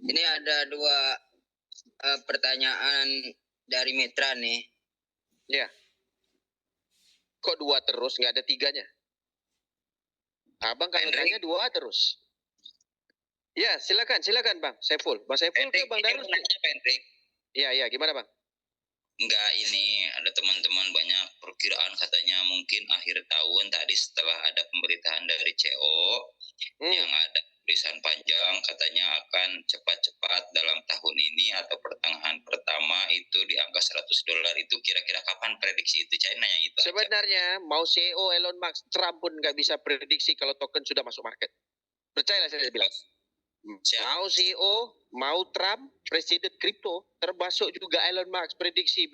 Ini ada dua pertanyaan dari Mitra nih. Ya. Kok dua terus, nggak ada tiganya? Abang kalau tanya dua terus. Ya, silakan Bang Saiful. Bang Saiful ke Bang Darus? Iya, gimana Bang? Enggak, ini ada teman-teman banyak perkiraan katanya mungkin akhir tahun tadi setelah ada pemberitaan dari CO yang ada tulisan panjang katanya akan cepat-cepat dalam tahun ini atau pertengahan pertama itu di angka $100 itu kira-kira kapan prediksi itu? Saya nanya itu. Sebenarnya aja. Mau CEO Elon Musk, Trump pun nggak bisa prediksi kalau token sudah masuk market. Percayalah saya bilang. Mau CEO, mau Trump, presiden kripto, termasuk juga Elon Musk, prediksi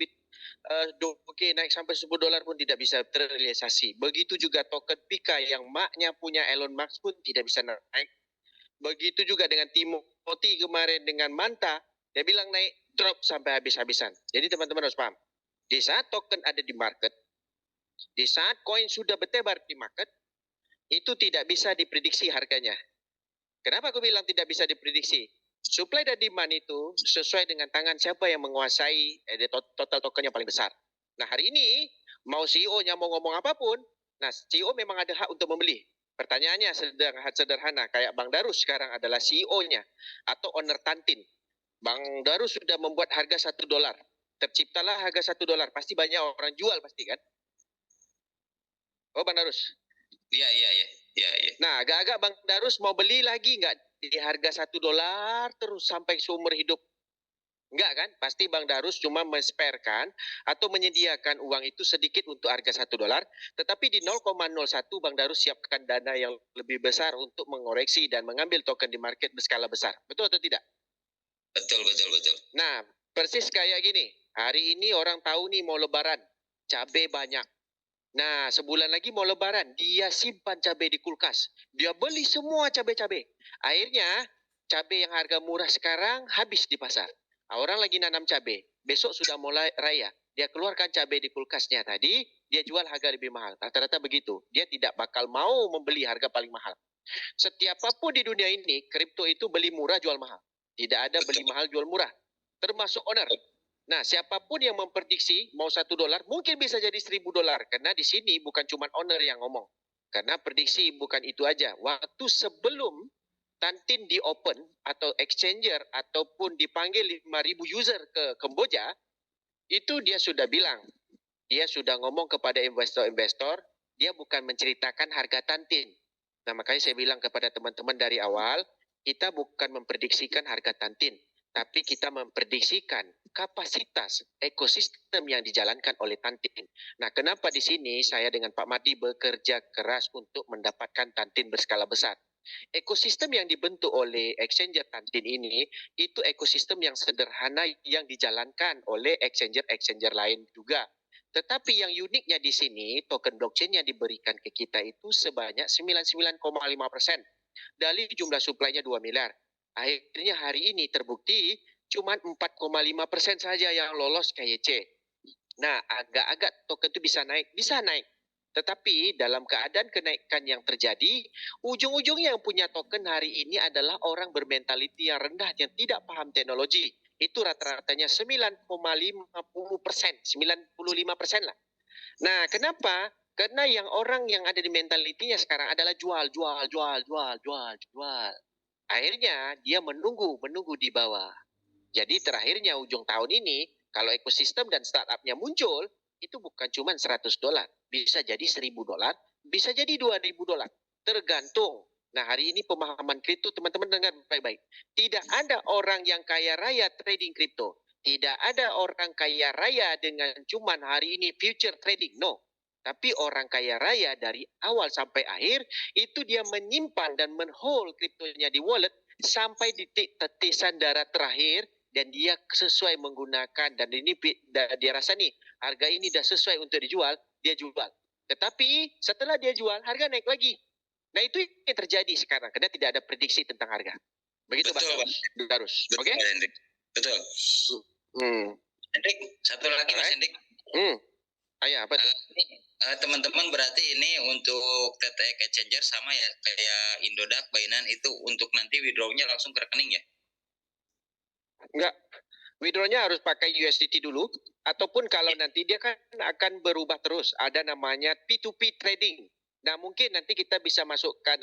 Doge naik sampai $10 pun tidak bisa terrealisasi. Begitu juga token Pika yang maknya punya Elon Musk pun tidak bisa naik. Begitu juga dengan Timothy kemarin dengan Manta, dia bilang naik drop sampai habis-habisan. Jadi teman-teman harus paham. Di saat token ada di market, di saat koin sudah bertebar di market, itu tidak bisa diprediksi harganya. Kenapa aku bilang tidak bisa diprediksi? Supply dan demand itu sesuai dengan tangan siapa yang menguasai total token yang paling besar. Nah hari ini mau CEO-nya mau ngomong apapun, nah CEO memang ada hak untuk membeli. Pertanyaannya sederhana, kayak Bang Darus sekarang adalah CEO-nya atau owner Tantin. Bang Darus sudah membuat harga $1. Terciptalah harga $1, pasti banyak orang jual pasti kan? Oh Bang Darus? Iya. Nah, agak-agak Bang Darus mau beli lagi nggak di harga $1 terus sampai seumur hidup? Enggak kan? Pasti Bang Darus cuma men-sparekan atau menyediakan uang itu sedikit untuk harga $1, tetapi di 0,01 Bang Darus siapkan dana yang lebih besar untuk mengoreksi dan mengambil token di market berskala besar. Betul atau tidak? Betul. Nah, persis kayak gini. Hari ini orang tahu nih mau lebaran, cabai banyak. Nah, sebulan lagi mau lebaran, dia simpan cabai di kulkas. Dia beli semua cabai-cabai. Akhirnya, cabai yang harga murah sekarang habis di pasar. Orang lagi nanam cabai, besok sudah mulai raya. Dia keluarkan cabai di kulkasnya tadi, dia jual harga lebih mahal. Rata-rata begitu. Dia tidak bakal mau membeli harga paling mahal. Setiap apapun di dunia ini, kripto itu beli murah, jual mahal. Tidak ada beli mahal, jual murah. Termasuk owner. Nah, siapapun yang memprediksi mau $1 mungkin bisa jadi $1.000 karena di sini bukan cuma owner yang ngomong. Karena prediksi bukan itu aja. Waktu sebelum Tantin di open atau exchanger ataupun dipanggil 5.000 user ke Kamboja, itu dia sudah bilang, dia sudah ngomong kepada investor-investor, dia bukan menceritakan harga Tantin. Nah, makanya saya bilang kepada teman-teman dari awal, kita bukan memprediksikan harga Tantin, tapi kita memprediksikan kapasitas ekosistem yang dijalankan oleh Tantin. Nah, kenapa di sini saya dengan Pak Madi bekerja keras untuk mendapatkan Tantin berskala besar? Ekosistem yang dibentuk oleh exchanger Tantin ini, itu ekosistem yang sederhana yang dijalankan oleh exchanger-exchanger lain juga. Tetapi yang uniknya di sini, token blockchain yang diberikan ke kita itu sebanyak 99,5% dari jumlah suplainya 2 miliar. Akhirnya hari ini terbukti cuma 4,5% saja yang lolos KYC. Nah, agak-agak token itu bisa naik. Tetapi dalam keadaan kenaikan yang terjadi, ujung-ujungnya yang punya token hari ini adalah orang bermentaliti yang rendah yang tidak paham teknologi. Itu rata-ratanya 9,50%, 95% lah. Nah, kenapa? Karena yang orang yang ada di mentalitinya sekarang adalah jual. Akhirnya dia menunggu di bawah. Jadi terakhirnya ujung tahun ini, kalau ekosistem dan startupnya muncul, itu bukan cuma $100, bisa jadi $1.000, bisa jadi $2.000, tergantung. Nah, hari ini pemahaman kripto, teman-teman dengar baik-baik. Tidak ada orang yang kaya raya trading kripto. Tidak ada orang kaya raya dengan cuman hari ini future trading, no. Tapi orang kaya raya dari awal sampai akhir, itu dia menyimpan dan men-hold kriptonya di wallet sampai titik tetisan darah terakhir, dan dia sesuai menggunakan, dan ini dia rasa nih harga ini dah sesuai untuk dijual, dia jual. Tetapi setelah dia jual, harga naik lagi. Nah, itu yang terjadi sekarang karena tidak ada prediksi tentang harga. Begitu Bang Darus. Oke? Betul. Hendrik, satu lagi Mas Hendrik. Ayo, apa tuh? Teman-teman berarti ini untuk TTX Exchanger sama ya kayak Indodax, Binance itu untuk nanti withdrawnya langsung ke rekening ya? Enggak. Withdrawnya harus pakai USDT dulu, ataupun kalau nanti dia kan akan berubah terus. Ada namanya P2P trading. Nah, mungkin nanti kita bisa masukkan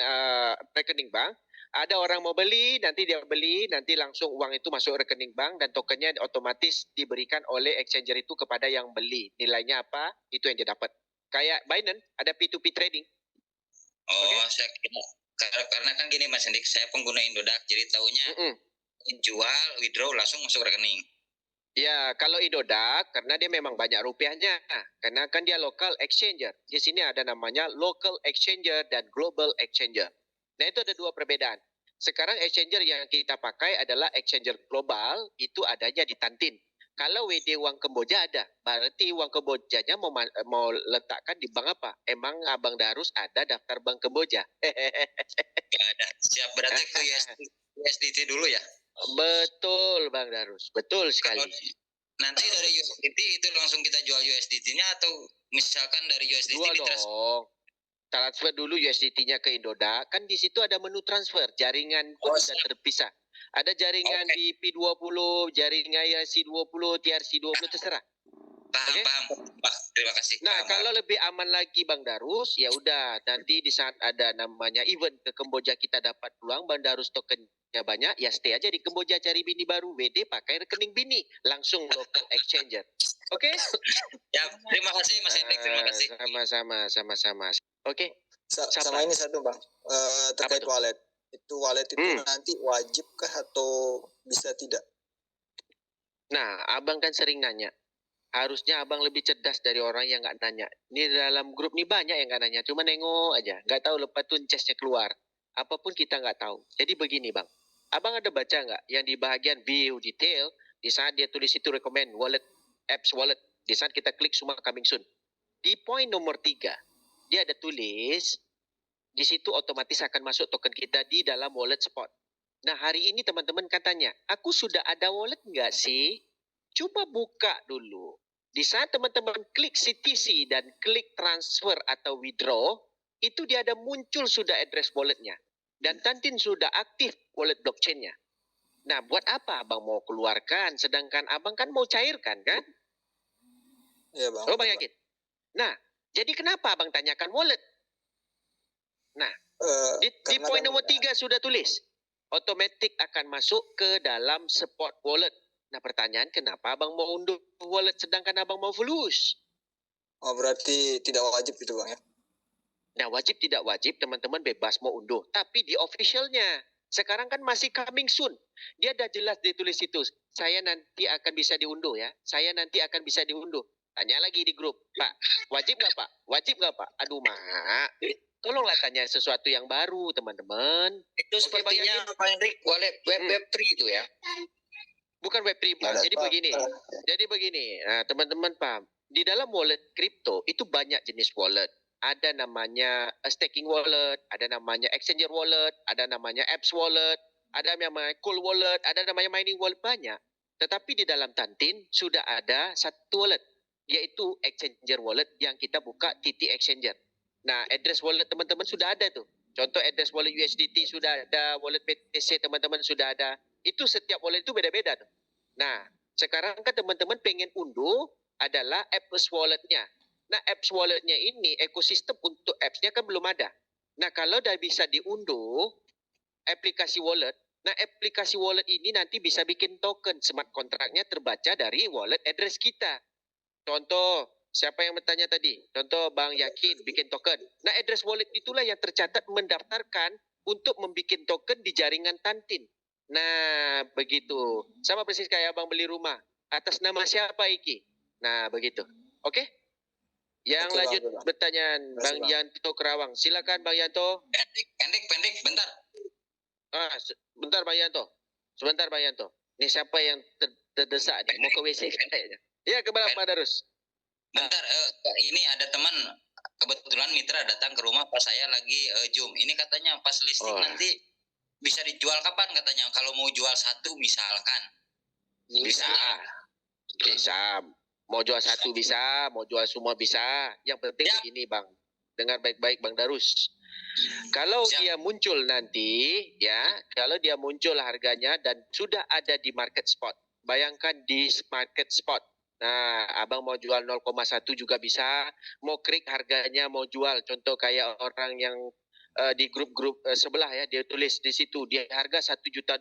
rekening bank. Ada orang mau beli, nanti dia beli, nanti langsung uang itu masuk rekening bank dan tokennya otomatis diberikan oleh exchanger itu kepada yang beli. Nilainya apa? Itu yang dia dapat. Kayak Binance, ada P2P trading. Oh, saya kira, karena kan gini Mas Hendik, saya pengguna Indodax, jadi tahunya jual, withdraw langsung masuk rekening. Ya, kalau Indodax, karena dia memang banyak rupiahnya, karena kan dia local exchanger. Di sini ada namanya local exchanger dan global exchanger. Nah, itu ada dua perbedaan. Sekarang exchanger yang kita pakai adalah exchanger global, itu adanya di Tantin. Kalau WD uang Kamboja ada, berarti uang Kambojanya mau letakkan di bank apa? Emang Abang Darus ada daftar bank Kamboja? Gak ada. Siap, berarti ke USDT dulu ya? Betul Bang Darus, betul sekali. Kalau nanti dari USDT itu langsung kita jual USDT-nya atau misalkan dari USDT Dua dong. Transfer dulu USDT-nya ke Indodax, kan di situ ada menu transfer, jaringan pun sudah terpisah. Ada jaringan di P20, jaringan IRC20, TRC20, terserah. Paham. Terima kasih. Nah, kalau lebih aman lagi Bang Darus, ya udah nanti di saat ada namanya event ke Kamboja kita dapat peluang, Bang Darus tokennya banyak, ya stay aja di Kamboja cari bini baru, WD pakai rekening bini, langsung local exchanger. Oke? Ya, terima kasih Mas Hendik, terima kasih. Sama-sama. Oke. Sama ini satu Bang, terkait wallet. Itu wallet itu nanti wajibkah atau bisa tidak? Nah, Abang kan sering nanya. Harusnya Abang lebih cerdas dari orang yang nggak nanya. Ini dalam grup nih banyak yang nggak nanya. Cuma nengok aja. Nggak tahu lepas tuh chestnya keluar. Apapun kita nggak tahu. Jadi begini Bang. Abang ada baca nggak yang di bahagian view detail. Di saat dia tulis itu recommend wallet, apps wallet. Di saat kita klik semua coming soon. Di poin nomor 3. Dia ada tulis. Di situ otomatis akan masuk token kita di dalam wallet spot. Nah hari ini teman-teman katanya, aku sudah ada wallet nggak sih? Coba buka dulu. Di saat teman-teman klik CTC dan klik transfer atau withdraw, itu dia ada muncul sudah address walletnya. Dan Tantin sudah aktif wallet blockchain-nya. Nah buat apa abang mau keluarkan, sedangkan abang kan mau cairkan kan? Iya Bang. Oh Bang yakin? Nah, jadi kenapa abang tanyakan wallet? Nah, di poin nomor 3 sudah tulis. Otomatis akan masuk ke dalam spot wallet. Nah, pertanyaan kenapa abang mau unduh wallet sedangkan abang mau fulus? Oh, berarti tidak wajib gitu Bang ya? Nah, wajib tidak wajib teman-teman bebas mau unduh. Tapi di officialnya. Sekarang kan masih coming soon. Dia dah jelas ditulis itu. Saya nanti akan bisa diunduh ya. Saya nanti akan bisa diunduh. Tanya lagi di grup. Pak, wajib nggak Pak? Wajib nggak Pak? Aduh, Mak. Tolonglah tanya sesuatu yang baru, teman-teman. Itu sepertinya Pak Hendrik, wallet Web3 itu ya? Bukan Web3, Bang. Jadi begini. Nah, teman-teman paham. Di dalam wallet kripto itu banyak jenis wallet. Ada namanya staking wallet, ada namanya exchanger wallet, ada namanya apps wallet, ada namanya cool wallet, ada namanya mining wallet, banyak. Tetapi di dalam Tantin sudah ada satu wallet, yaitu exchanger wallet yang kita buka TT Exchanger. Nah, address wallet teman-teman sudah ada tuh. Contoh address wallet USDT sudah ada, wallet BTC teman-teman sudah ada. Itu setiap wallet itu beda-beda tuh. Nah, sekarang kan teman-teman pengen unduh adalah apps walletnya. Nah, apps walletnya ini ekosistem untuk appsnya kan belum ada. Nah, kalau dah bisa diunduh aplikasi wallet, nah aplikasi wallet ini nanti bisa bikin token smart kontraknya terbaca dari wallet address kita. Contoh, siapa yang bertanya tadi? Contoh Bang Yakin bikin token. Nah, address wallet itulah yang tercatat mendaftarkan untuk membuat token di jaringan Tantin. Nah, begitu. Sama persis kayak Abang beli rumah. Atas nama siapa Iki? Nah, begitu. Oke? Yang Oke, lanjut Bang. pertanyaan Bang Bang. Yanto Kerawang. Silakan Bang Yanto. Pendek, bentar. Bentar Bang Yanto. Sebentar Bang Yanto. Ini siapa yang terdesak nih? Mau ke WC kayaknya. Ya, ke Pak Darus. Bentar, ini ada teman kebetulan mitra datang ke rumah pas saya lagi Zoom. Ini katanya pas listing nanti bisa dijual kapan katanya? Kalau mau jual satu misalkan. Bisa. Mau jual satu bisa, mau jual semua bisa. Yang penting begini Bang. Dengar baik-baik Bang Darus. Kalau Siap. dia muncul nanti, ya, kalau dia muncul harganya dan sudah ada di market spot, bayangkan di market spot. Nah, abang mau jual 0,1 juga bisa, mau klik harganya mau jual. Contoh kayak orang yang di grup-grup sebelah ya, dia tulis di situ dia harga $1 juta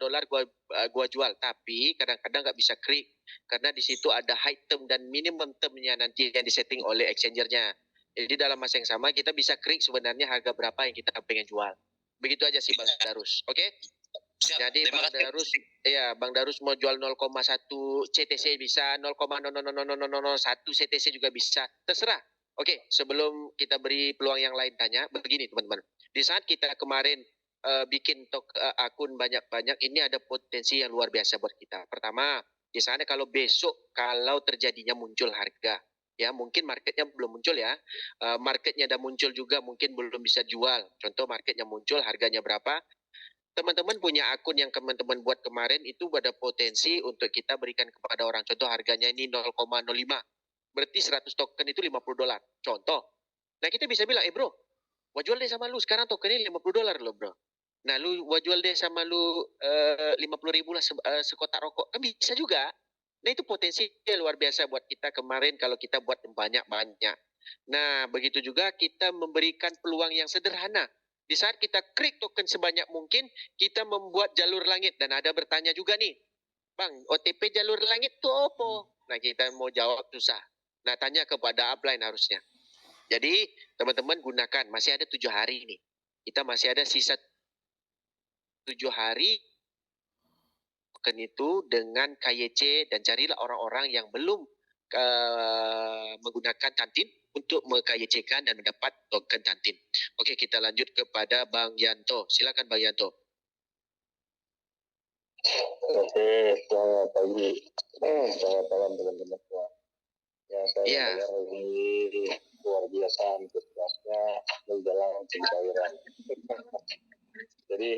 gua jual, tapi kadang-kadang nggak bisa klik karena di situ ada high term dan minimum termnya nanti yang disetting oleh exchangernya. Jadi dalam masa yang sama kita bisa klik sebenarnya harga berapa yang kita pengen jual. Begitu aja sih Bang Darus. Oke? Siap. Jadi Terima Bang kasih. Darus, ya Bang Darus mau jual 0,1 CTC bisa, 0,00001 CTC juga bisa. Terserah. Oke, sebelum kita beri peluang yang lain tanya, begini teman-teman. Di saat kita kemarin bikin akun banyak-banyak, ini ada potensi yang luar biasa buat kita. Pertama, di sana kalau besok kalau terjadinya muncul harga, ya mungkin marketnya belum muncul ya, marketnya udah muncul juga mungkin belum bisa jual. Contoh marketnya muncul harganya berapa? Teman-teman punya akun yang teman-teman buat kemarin itu ada potensi untuk kita berikan kepada orang. Contoh harganya ini 0,05. Berarti 100 token itu $50. Contoh. Nah kita bisa bilang, bro, gua jual deh sama lu. Sekarang tokennya $50 loh bro. Nah lu gua jual deh sama lu 50.000 lah sekotak rokok. Kan bisa juga. Nah itu potensi luar biasa buat kita kemarin kalau kita buat banyak-banyak. Nah begitu juga kita memberikan peluang yang sederhana. Di saat kita klik token sebanyak mungkin, kita membuat jalur langit. Dan ada bertanya juga nih, Bang, OTP jalur langit itu apa? Nah kita mau jawab susah. Nah tanya kepada upline harusnya. Jadi teman-teman gunakan, masih ada 7 hari nih. Kita masih ada sisa 7 hari token itu dengan KYC dan carilah orang-orang yang belum menggunakan Tantin untuk meng-KYC-kan dan mendapat token Tantin. Oke, kita lanjut kepada Bang Yanto. Silakan Bang Yanto. Oke, selamat pagi. Selamat malam teman-teman semua. Ya, saya mendengar ini luar biasa antusiasnya menjelang pencairan. Jadi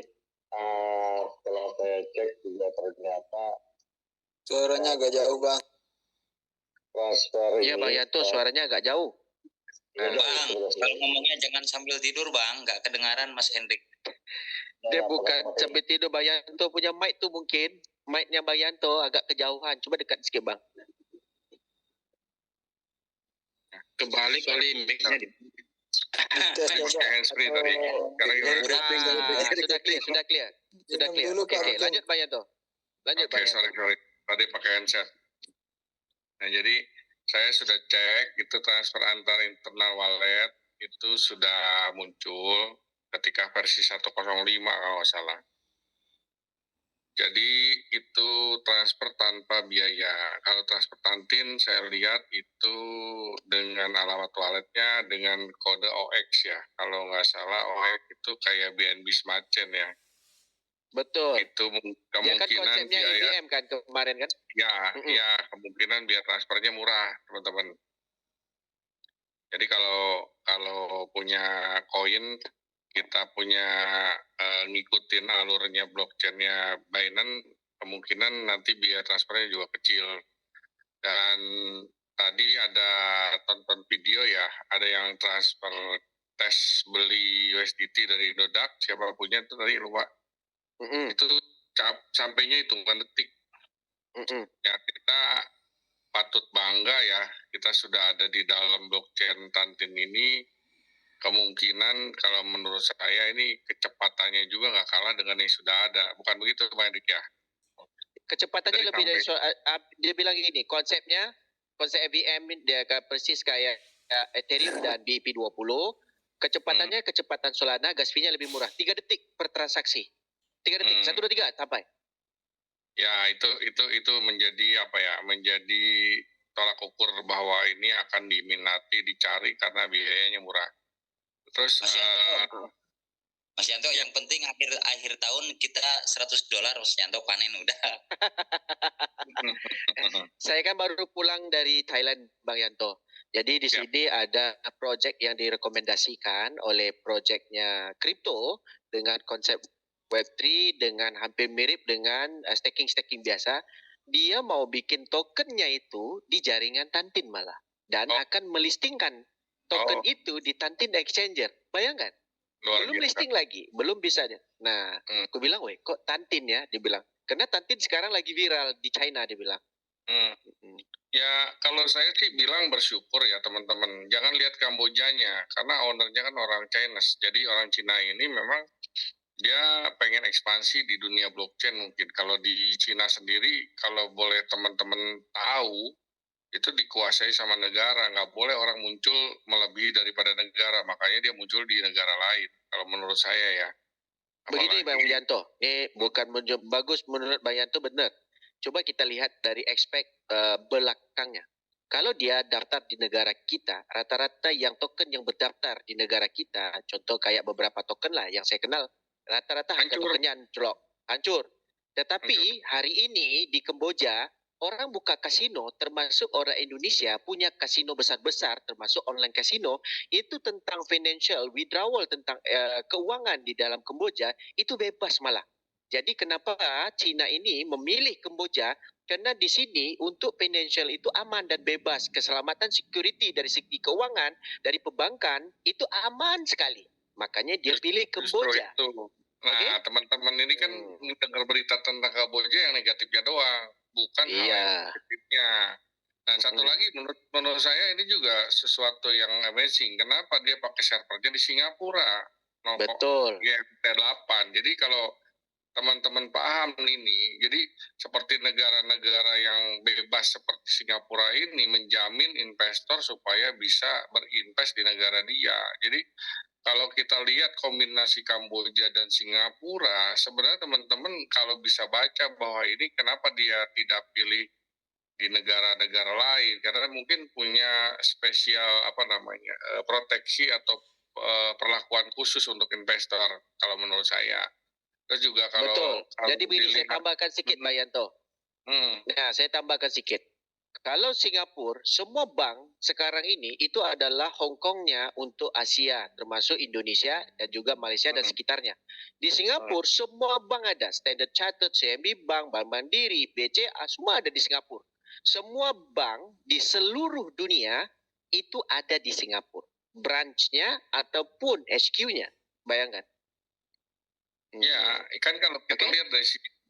setelah saya cek juga ternyata Suaranya agak jauh bang. transfer Iya Bang Yanto, suaranya agak jauh. Bang, kalau ngomongnya jangan sambil tidur bang, nggak kedengaran Mas Hendrik. Dia bukan sampai tidur Bang Yanto punya mic tuh mungkin. Mic-nya Bang Yanto agak kejauhan. Coba dekat sikit Bang. Kebalik kali mic-nya. Handsfree tadi. Sudah clear. Oke, lanjut Bang Yanto. Oke, sorry. Tadi pakai handset. Nah, jadi saya sudah cek itu transfer antar internal wallet itu sudah muncul ketika versi 105 kalau nggak salah. Jadi itu transfer tanpa biaya. Kalau transfer Tantin saya lihat itu dengan alamat walletnya dengan kode OX ya. Kalau nggak salah OX itu kayak BNB Smart Chain ya. Betul. Itu Ya kan kemungkinan konsepnya biaya IBM kan kemarin kan? ya kemungkinan biaya transfernya murah teman-teman. Jadi kalau punya koin kita punya ngikutin alurnya blockchainnya Binance, kemungkinan nanti biaya transfernya juga kecil. Dan tadi ada tonton video ya, ada yang transfer tes beli USDT dari Indodax, siapa punya itu tadi lupa. Itu sampainya hitungan detik. Ya kita patut bangga ya, kita sudah ada di dalam blockchain Tantin ini. Kemungkinan kalau menurut saya ini kecepatannya juga nggak kalah dengan yang sudah ada. Bukan begitu Pak Hendrik ya? Kecepatannya lebih dari dia bilang gini, konsep EVM dia persis kayak Ethereum dan BIP20. Kecepatannya kecepatan Solana, gas fee-nya lebih murah. 3 detik per transaksi. 3 detik, 1, 2, 3 sampai. Ya, itu menjadi apa ya? Menjadi tolak ukur bahwa ini akan diminati, dicari karena biayanya murah. Terus Mas Yanto, yang penting akhir tahun kita $100 Mas Yanto panen udah. Saya kan baru pulang dari Thailand Bang Yanto. Jadi di sini ada project yang direkomendasikan oleh projectnya kripto dengan konsep Web3 dengan hampir mirip dengan staking biasa. Dia mau bikin tokennya itu di jaringan Tantin malah. Dan akan melistingkan token itu di Tantin Exchanger. Bayangkan. Luar belum biasa. listing lagi, belum bisa. Nah, Hmm. aku bilang, weh, kok Tantin ya? Dia bilang, karena Tantin sekarang lagi viral di China, dia bilang. Hmm. Ya, kalau saya sih bilang bersyukur ya teman-teman. Jangan lihat Kambojanya, karena ownernya kan orang Chinese. Jadi orang Cina ini memang dia pengen ekspansi di dunia blockchain mungkin. Kalau di Cina sendiri, kalau boleh teman-teman tahu, itu dikuasai sama negara. Nggak boleh orang muncul melebihi daripada negara. Makanya dia muncul di negara lain, kalau menurut saya ya. Begini Bang Apalagi, Yanto, ini bukan bagus menurut Bang Yanto, benar. Coba kita lihat dari aspek belakangnya. Kalau dia daftar di negara kita, rata-rata yang token yang berdaftar di negara kita, contoh kayak beberapa token lah yang saya kenal, rata-rata harga Hancur. tokennya hancur. Tetapi hari ini di Kamboja, orang buka kasino, termasuk orang Indonesia punya kasino besar-besar, termasuk online kasino, itu tentang financial withdrawal, tentang keuangan di dalam Kamboja, itu bebas malah. Jadi kenapa Cina ini memilih Kamboja? Karena di sini untuk financial itu aman dan bebas. Keselamatan security dari segi keuangan, dari perbankan, itu aman sekali. Makanya dia pilih Kamboja. Itu. Nah, teman-teman ini kan mendengar berita tentang Kamboja yang negatifnya doang, bukan hal yang positifnya. Nah, satu lagi menurut saya ini juga sesuatu yang amazing. Kenapa dia pakai servernya di Singapura? Betul. T8. Jadi kalau teman-teman paham ini, jadi seperti negara-negara yang bebas seperti Singapura ini menjamin investor supaya bisa berinvest di negara dia. Jadi kalau kita lihat kombinasi Kamboja dan Singapura, sebenarnya teman-teman kalau bisa baca bahwa ini kenapa dia tidak pilih di negara-negara lain, karena mungkin punya spesial proteksi atau perlakuan khusus untuk investor kalau menurut saya. Terus juga kalau betul. Jadi dilihat, saya tambahkan sedikit Pak Yanto. Nah, saya tambahkan sedikit. Kalau Singapura, semua bank sekarang ini itu adalah Hong Kongnya untuk Asia, termasuk Indonesia dan juga Malaysia dan sekitarnya. Di Singapura, semua bank ada. Standard Chartered, CMB Bank, Bank Mandiri, BCA, semua ada di Singapura. Semua bank di seluruh dunia itu ada di Singapura. Branch-nya ataupun HQ-nya. Bayangkan. Ya, kan kalau kita lihat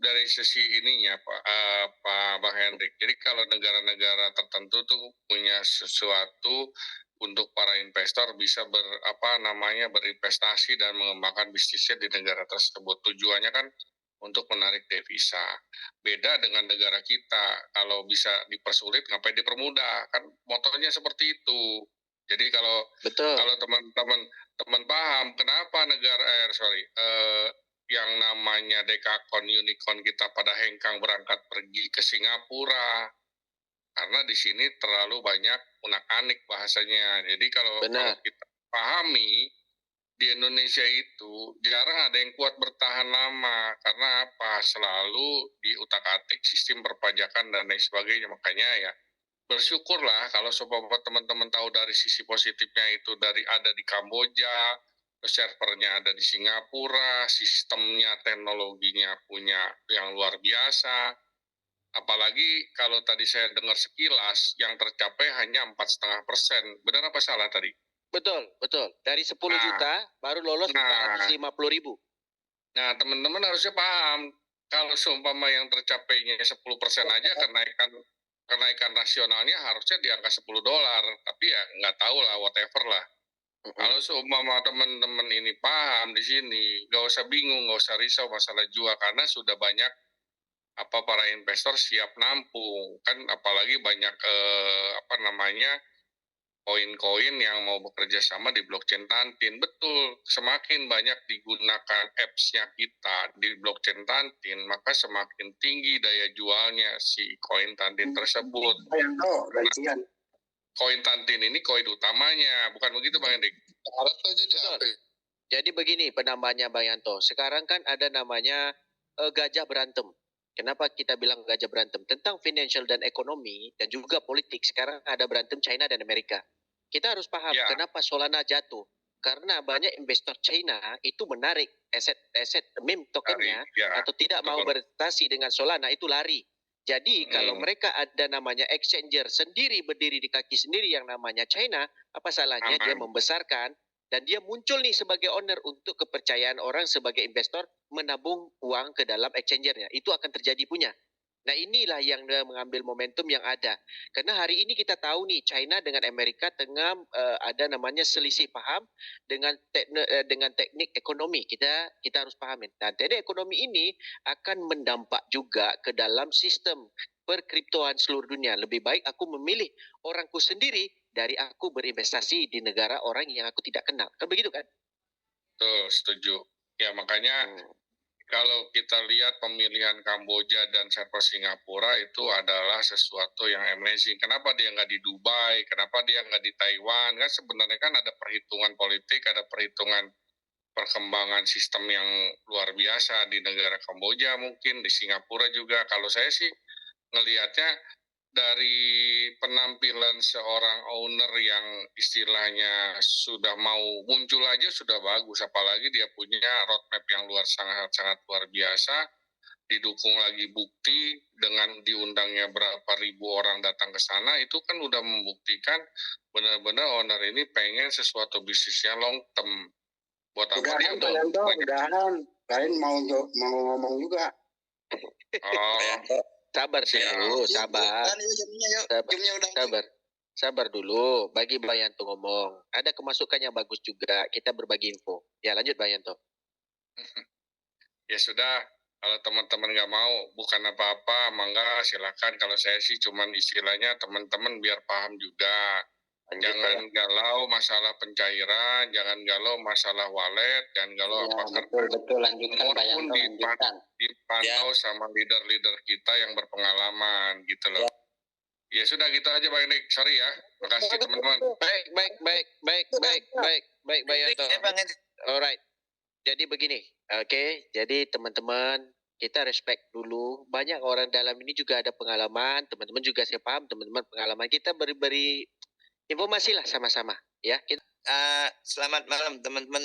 dari sisi ininya Pak Bang Hendrik. Jadi kalau negara-negara tertentu tuh punya sesuatu untuk para investor bisa berinvestasi dan mengembangkan bisnisnya di negara tersebut. Tujuannya kan untuk menarik devisa. Beda dengan negara kita, kalau bisa dipersulit ngapain dipermudah, kan motonya seperti itu. Jadi kalau teman-teman paham kenapa yang namanya dekakon, unicorn kita pada hengkang berangkat pergi ke Singapura, karena di sini terlalu banyak unak-anik bahasanya. Jadi kalau kita pahami, di Indonesia itu jarang ada yang kuat bertahan lama. Karena apa? Selalu diutak-atik sistem perpajakan dan lain sebagainya. Makanya ya bersyukurlah kalau sobat-sobat teman-teman tahu dari sisi positifnya itu ada di Kamboja, servernya ada di Singapura, sistemnya, teknologinya punya yang luar biasa. Apalagi kalau tadi saya dengar sekilas yang tercapai hanya 4,5%. Benar apa salah tadi? Betul. Dari 10 juta baru lolos 450.000. Nah, teman-teman harusnya paham kalau seumpama yang tercapainya 10% aja kenaikan rasionalnya harusnya di angka $10. Tapi ya nggak tahu lah, whatever lah. Kalau seumpama teman-teman ini paham di sini, nggak usah bingung, nggak usah risau masalah jual, karena sudah banyak para investor siap nampung. Kan apalagi banyak koin-koin yang mau bekerja sama di blockchain Tantin. Betul, semakin banyak digunakan apps-nya kita di blockchain Tantin, maka semakin tinggi daya jualnya si koin Tantin tersebut. Koin Tantin ini koin utamanya, bukan begitu Bang Hendrik? Jadi begini penambahannya Bang Yanto. Sekarang kan ada namanya gajah berantem. Kenapa kita bilang gajah berantem? Tentang financial dan ekonomi dan juga politik. Sekarang ada berantem China dan Amerika. Kita harus paham kenapa Solana jatuh. Karena banyak investor China itu menarik aset meme tokennya atau tidak mau berinvestasi dengan Solana, itu lari. Jadi kalau mereka ada namanya exchanger sendiri berdiri di kaki sendiri yang namanya China, apa salahnya dia membesarkan Dan dia muncul nih sebagai owner untuk kepercayaan orang sebagai investor menabung uang ke dalam exchangernya. Itu akan terjadi punya. Nah inilah yang dia mengambil momentum yang ada. Karena hari ini kita tahu nih China dengan Amerika tengah ada namanya selisih paham dengan teknik ekonomi. Kita harus pahamin. Dan teknik ekonomi ini akan mendampak juga ke dalam sistem perkriptoan seluruh dunia. Lebih baik aku memilih orangku sendiri dari aku berinvestasi di negara orang yang aku tidak kenal. Kan begitu kan? Tuh, setuju. Ya makanya kalau kita lihat pemilihan Kamboja dan server Singapura itu adalah sesuatu yang amazing. Kenapa dia nggak di Dubai? Kenapa dia nggak di Taiwan? Kan sebenarnya kan ada perhitungan politik, ada perhitungan perkembangan sistem yang luar biasa di negara Kamboja mungkin, di Singapura juga. Kalau saya sih ngelihatnya dari penampilan seorang owner yang istilahnya sudah mau muncul aja sudah bagus, apalagi dia punya roadmap yang sangat luar biasa, didukung lagi bukti dengan diundangnya berapa ribu orang datang ke sana, itu kan udah membuktikan benar-benar owner ini pengen sesuatu bisnisnya long term. Buat apa dia udahan, lain mau ngomong juga. Sabar dulu, sabar dulu. Bagi Bayanto ngomong. Ada kemasukannya bagus juga. Kita berbagi info. Ya lanjut Bayanto. Ya sudah, kalau teman-teman nggak mau, bukan apa-apa, mangga silakan. Kalau saya sih cuman istilahnya teman-teman biar paham juga. Jangan galau masalah pencairan, jangan galau masalah wallet, jangan galau apa betul lanjutkan Bayanto, dipantau sama leader-leader kita yang berpengalaman gitu loh. Ya sudah gitu aja Bang Enik, sorry ya. Makasih teman-teman. Baik Bayanto. Alright. Jadi begini, oke. Jadi teman-teman kita respect dulu. Banyak orang dalam ini juga ada pengalaman. Teman-teman juga saya paham. Teman-teman pengalaman kita beri informasi lah sama-sama. Ya. Selamat malam teman-teman.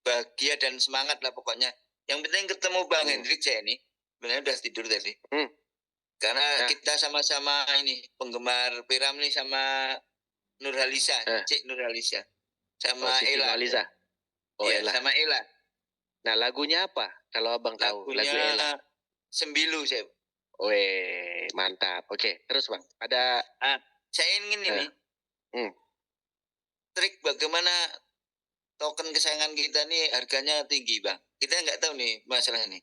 Bahagia dan semangat lah pokoknya. Yang penting ketemu Bang Hendrik saya ini. Sebenarnya udah tidur tadi. Karena kita sama-sama ini penggemar Piram nih sama Nurhalisa, Cik Nurhalisa. Sama Ella. Nurhalisa. Iya, Ella. sama Ella. Nah lagunya apa? Kalau abang tahu lagu Ella. Sembilu saya. Weh, mantap. Oke, terus Bang. Ada saya ingin ini. Trik bagaimana token kesayangan kita nih harganya tinggi, Bang. Kita nggak tahu nih masalah ini.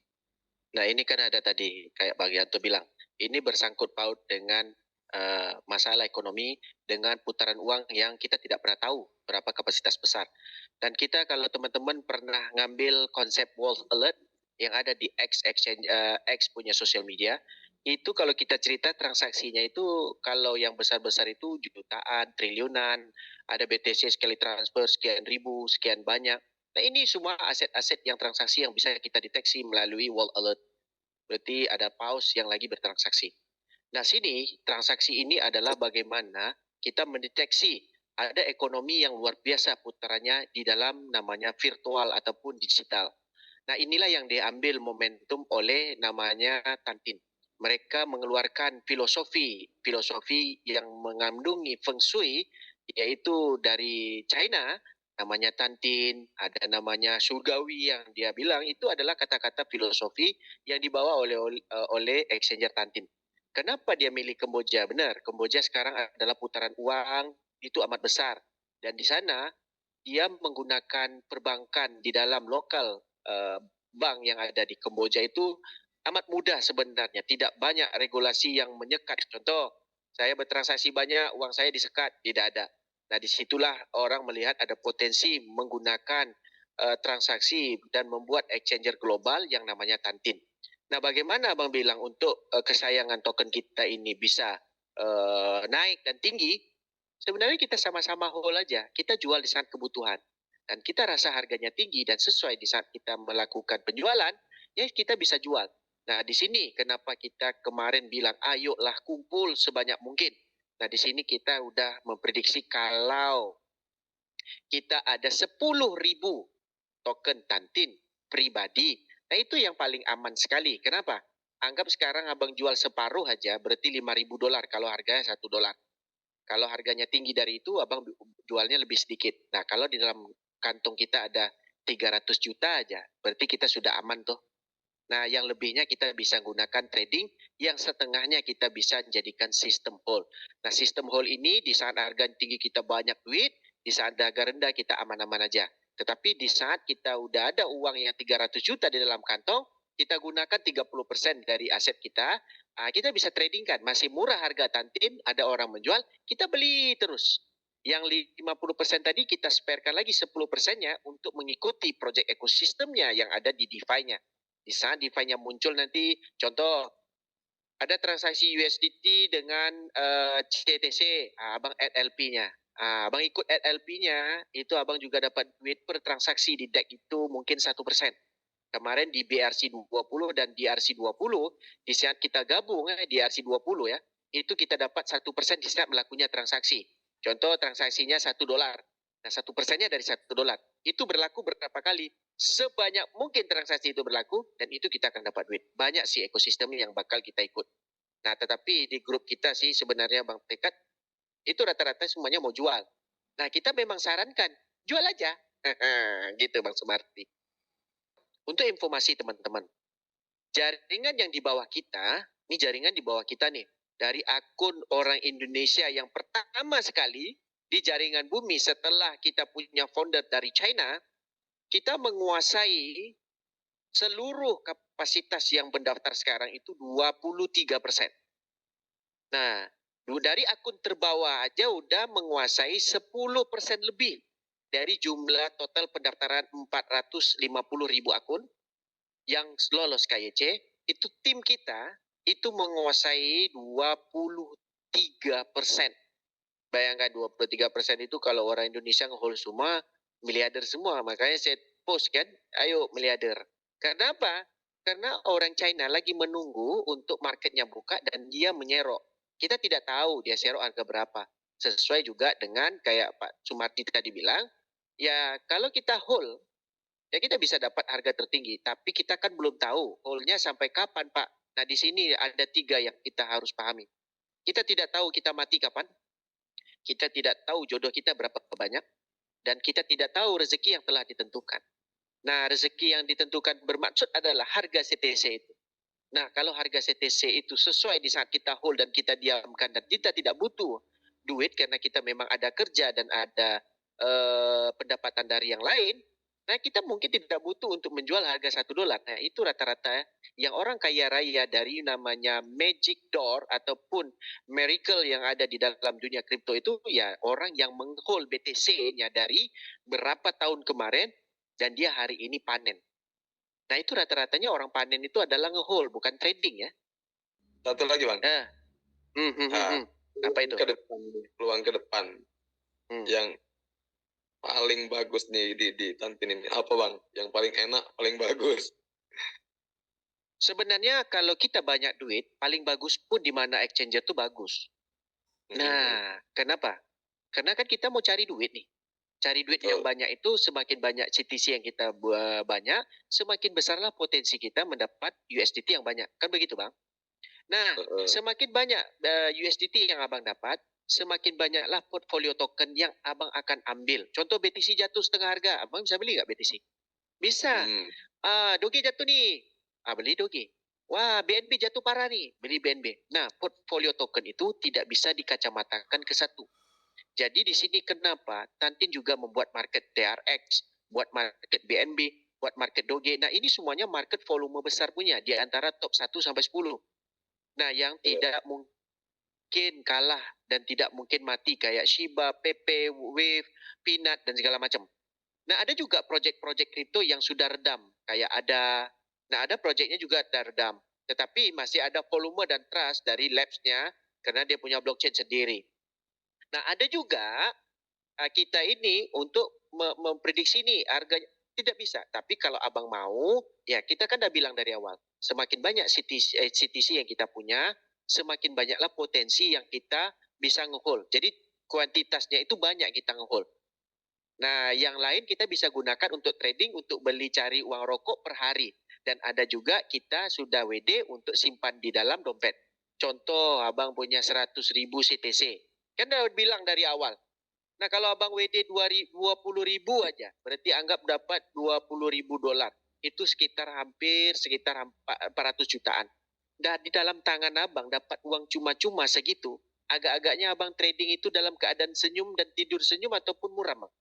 Nah, ini kan ada tadi kayak Bang Yanto bilang. Ini bersangkut paut dengan masalah ekonomi dengan putaran uang yang kita tidak pernah tahu berapa kapasitas besar. Dan kita kalau teman-teman pernah ngambil konsep Wolf Alert yang ada di X punya sosial media, itu kalau kita cerita transaksinya itu kalau yang besar-besar itu jutaan, triliunan, ada BTC sekali transfer sekian ribu, sekian banyak. Nah ini semua aset-aset yang transaksi yang bisa kita deteksi melalui Wolf Alert. Berarti ada pause yang lagi bertransaksi. Nah sini transaksi ini adalah bagaimana kita mendeteksi ada ekonomi yang luar biasa putarannya di dalam namanya virtual ataupun digital. Nah inilah yang diambil momentum oleh namanya Tantin. Mereka mengeluarkan filosofi yang mengandungi feng shui yaitu dari China namanya Tantin, ada namanya surgawi yang dia bilang itu adalah kata-kata filosofi yang dibawa oleh exchanger Tantin. Kenapa dia milih Kamboja? Benar, Kamboja sekarang adalah putaran uang itu amat besar. Dan di sana dia menggunakan perbankan di dalam lokal bank yang ada di Kamboja itu amat mudah sebenarnya. Tidak banyak regulasi yang menyekat. Contoh, saya bertransaksi banyak, uang saya disekat, tidak ada. Nah disitulah orang melihat ada potensi menggunakan transaksi dan membuat exchanger global yang namanya Tantin. Nah, bagaimana Abang bilang untuk kesayangan token kita ini bisa naik dan tinggi? Sebenarnya kita sama-sama whole aja. Kita jual di saat kebutuhan. Dan kita rasa harganya tinggi dan sesuai di saat kita melakukan penjualan, ya kita bisa jual. Nah, di sini kenapa kita kemarin bilang, ayolah kumpul sebanyak mungkin. Nah, di sini kita udah memprediksi kalau kita ada 10.000 token Tantin pribadi. Nah itu yang paling aman sekali. Kenapa? Anggap sekarang abang jual separuh aja berarti $5.000 kalau harganya $1. Kalau harganya tinggi dari itu abang jualnya lebih sedikit. Nah kalau di dalam kantong kita ada 300 juta aja, berarti kita sudah aman tuh. Nah, yang lebihnya kita bisa gunakan trading, yang setengahnya kita bisa jadikan sistem hold. Nah, sistem hold ini di saat harga tinggi kita banyak duit, di saat harga rendah kita aman-aman aja. Tetapi di saat kita udah ada uang yang 300 juta di dalam kantong, kita gunakan 30% dari aset kita, kita bisa trading kan. Masih murah harga tantin, ada orang menjual, kita beli terus. Yang 50% tadi kita sparekan lagi 10%-nya untuk mengikuti project ekosistemnya yang ada di DeFi-nya. Di saat DeFi-nya muncul nanti, contoh ada transaksi USDT dengan CTC, abang add LP-nya. Abang ikut add LP-nya, itu abang juga dapat duit per transaksi di DEX itu mungkin 1%. Kemarin di BRC20 dan DRC20, di saat kita gabung di DRC20 ya, itu kita dapat 1% di saat melakukannya transaksi. Contoh transaksinya $1. Nah, 1%-nya dari $1. Itu berlaku berapa kali? Sebanyak mungkin transaksi itu berlaku, dan itu kita akan dapat duit. Banyak sih ekosistem yang bakal kita ikut. Nah, tetapi di grup kita sih sebenarnya Bang Tekat, itu rata-rata semuanya mau jual. Nah, kita memang sarankan, jual aja. Gitu Bang Sumarti. Untuk informasi teman-teman, jaringan yang di bawah kita, ini jaringan di bawah kita nih, dari akun orang Indonesia yang pertama sekali di jaringan bumi setelah kita punya founder dari China, kita menguasai seluruh kapasitas yang mendaftar sekarang itu 23%. Nah, dari akun terbawah aja udah menguasai 10% lebih dari jumlah total pendaftaran 450.000 akun yang lolos KYC. Itu tim kita itu menguasai 23%. Bayangkan 23% itu kalau orang Indonesia nge-hold semua, miliarder semua. Makanya saya post kan, ayo miliarder. Karena apa? Karena orang China lagi menunggu untuk marketnya buka dan dia menyerok. Kita tidak tahu dia serok harga berapa. Sesuai juga dengan kayak Pak Sumarti tadi bilang, ya kalau kita hold, ya kita bisa dapat harga tertinggi. Tapi kita kan belum tahu hold-nya sampai kapan Pak. Nah di sini ada 3 yang kita harus pahami. Kita tidak tahu kita mati kapan. Kita tidak tahu jodoh kita berapa banyak, dan kita tidak tahu rezeki yang telah ditentukan. Nah, rezeki yang ditentukan bermaksud adalah harga CTC itu. Nah, kalau harga CTC itu sesuai di saat kita hold dan kita diamkan, dan kita tidak butuh duit karena kita memang ada kerja dan ada pendapatan dari yang lain, nah kita mungkin tidak butuh untuk menjual harga $1. Nah, itu rata-rata yang orang kaya raya dari namanya Magic Door ataupun Miracle yang ada di dalam dunia kripto itu ya orang yang menghold BTC-nya dari berapa tahun kemarin dan dia hari ini panen. Nah, itu rata-ratanya orang panen itu adalah ngehold, bukan trading ya. Satu lagi Bang. Apa itu? Peluang ke depan yang paling bagus nih di Tantin ini apa Bang? Yang paling enak, paling bagus? Sebenarnya kalau kita banyak duit, paling bagus pun di mana exchanger itu bagus. Nah, kenapa? Karena kan kita mau cari duit nih. Cari duit yang banyak itu, semakin banyak CTC yang kita banyak, semakin besarlah potensi kita mendapat USDT yang banyak. Kan begitu Bang? Nah, semakin banyak USDT yang Abang dapat, semakin banyaklah portfolio token yang Abang akan ambil. Contoh BTC jatuh setengah harga, Abang bisa beli nggak BTC? Bisa. Doge jatuh nih, beli Doge. Wah, BNB jatuh parah nih, beli BNB. Nah, portfolio token itu tidak bisa dikacamatakan ke satu. Jadi di sini kenapa Tantin juga membuat market TRX, buat market BNB, buat market Doge. Nah, ini semuanya market volume besar punya di antara top 1 sampai 10. Nah, yang tidak mungkin kalah dan tidak mungkin mati kayak Shiba, PP, Wave, Peanut dan segala macam. Nah, ada juga project-project kripto yang sudah redam, kayak ada projectnya juga redam, tetapi masih ada volume dan trust dari labs-nya karena dia punya blockchain sendiri. Nah, ada juga kita ini untuk memprediksi nih harganya tidak bisa. Tapi kalau abang mau, ya kita kan udah bilang dari awal, semakin banyak CTC yang kita punya, semakin banyaklah potensi yang kita bisa nge-hold. Jadi kuantitasnya itu banyak kita nge-hold. Nah, yang lain kita bisa gunakan untuk trading, untuk beli cari uang rokok per hari. Dan ada juga kita sudah WD untuk simpan di dalam dompet. Contoh, abang punya 100.000 CTC. Kan udah bilang dari awal, Nah kalau abang WD 20.000 aja, berarti anggap dapat 20.000 dolar. Itu sekitar 400 jutaan. Dan di dalam tangan abang dapat uang cuma-cuma segitu. Agak-agaknya abang trading itu dalam keadaan senyum dan tidur senyum ataupun muram, bang.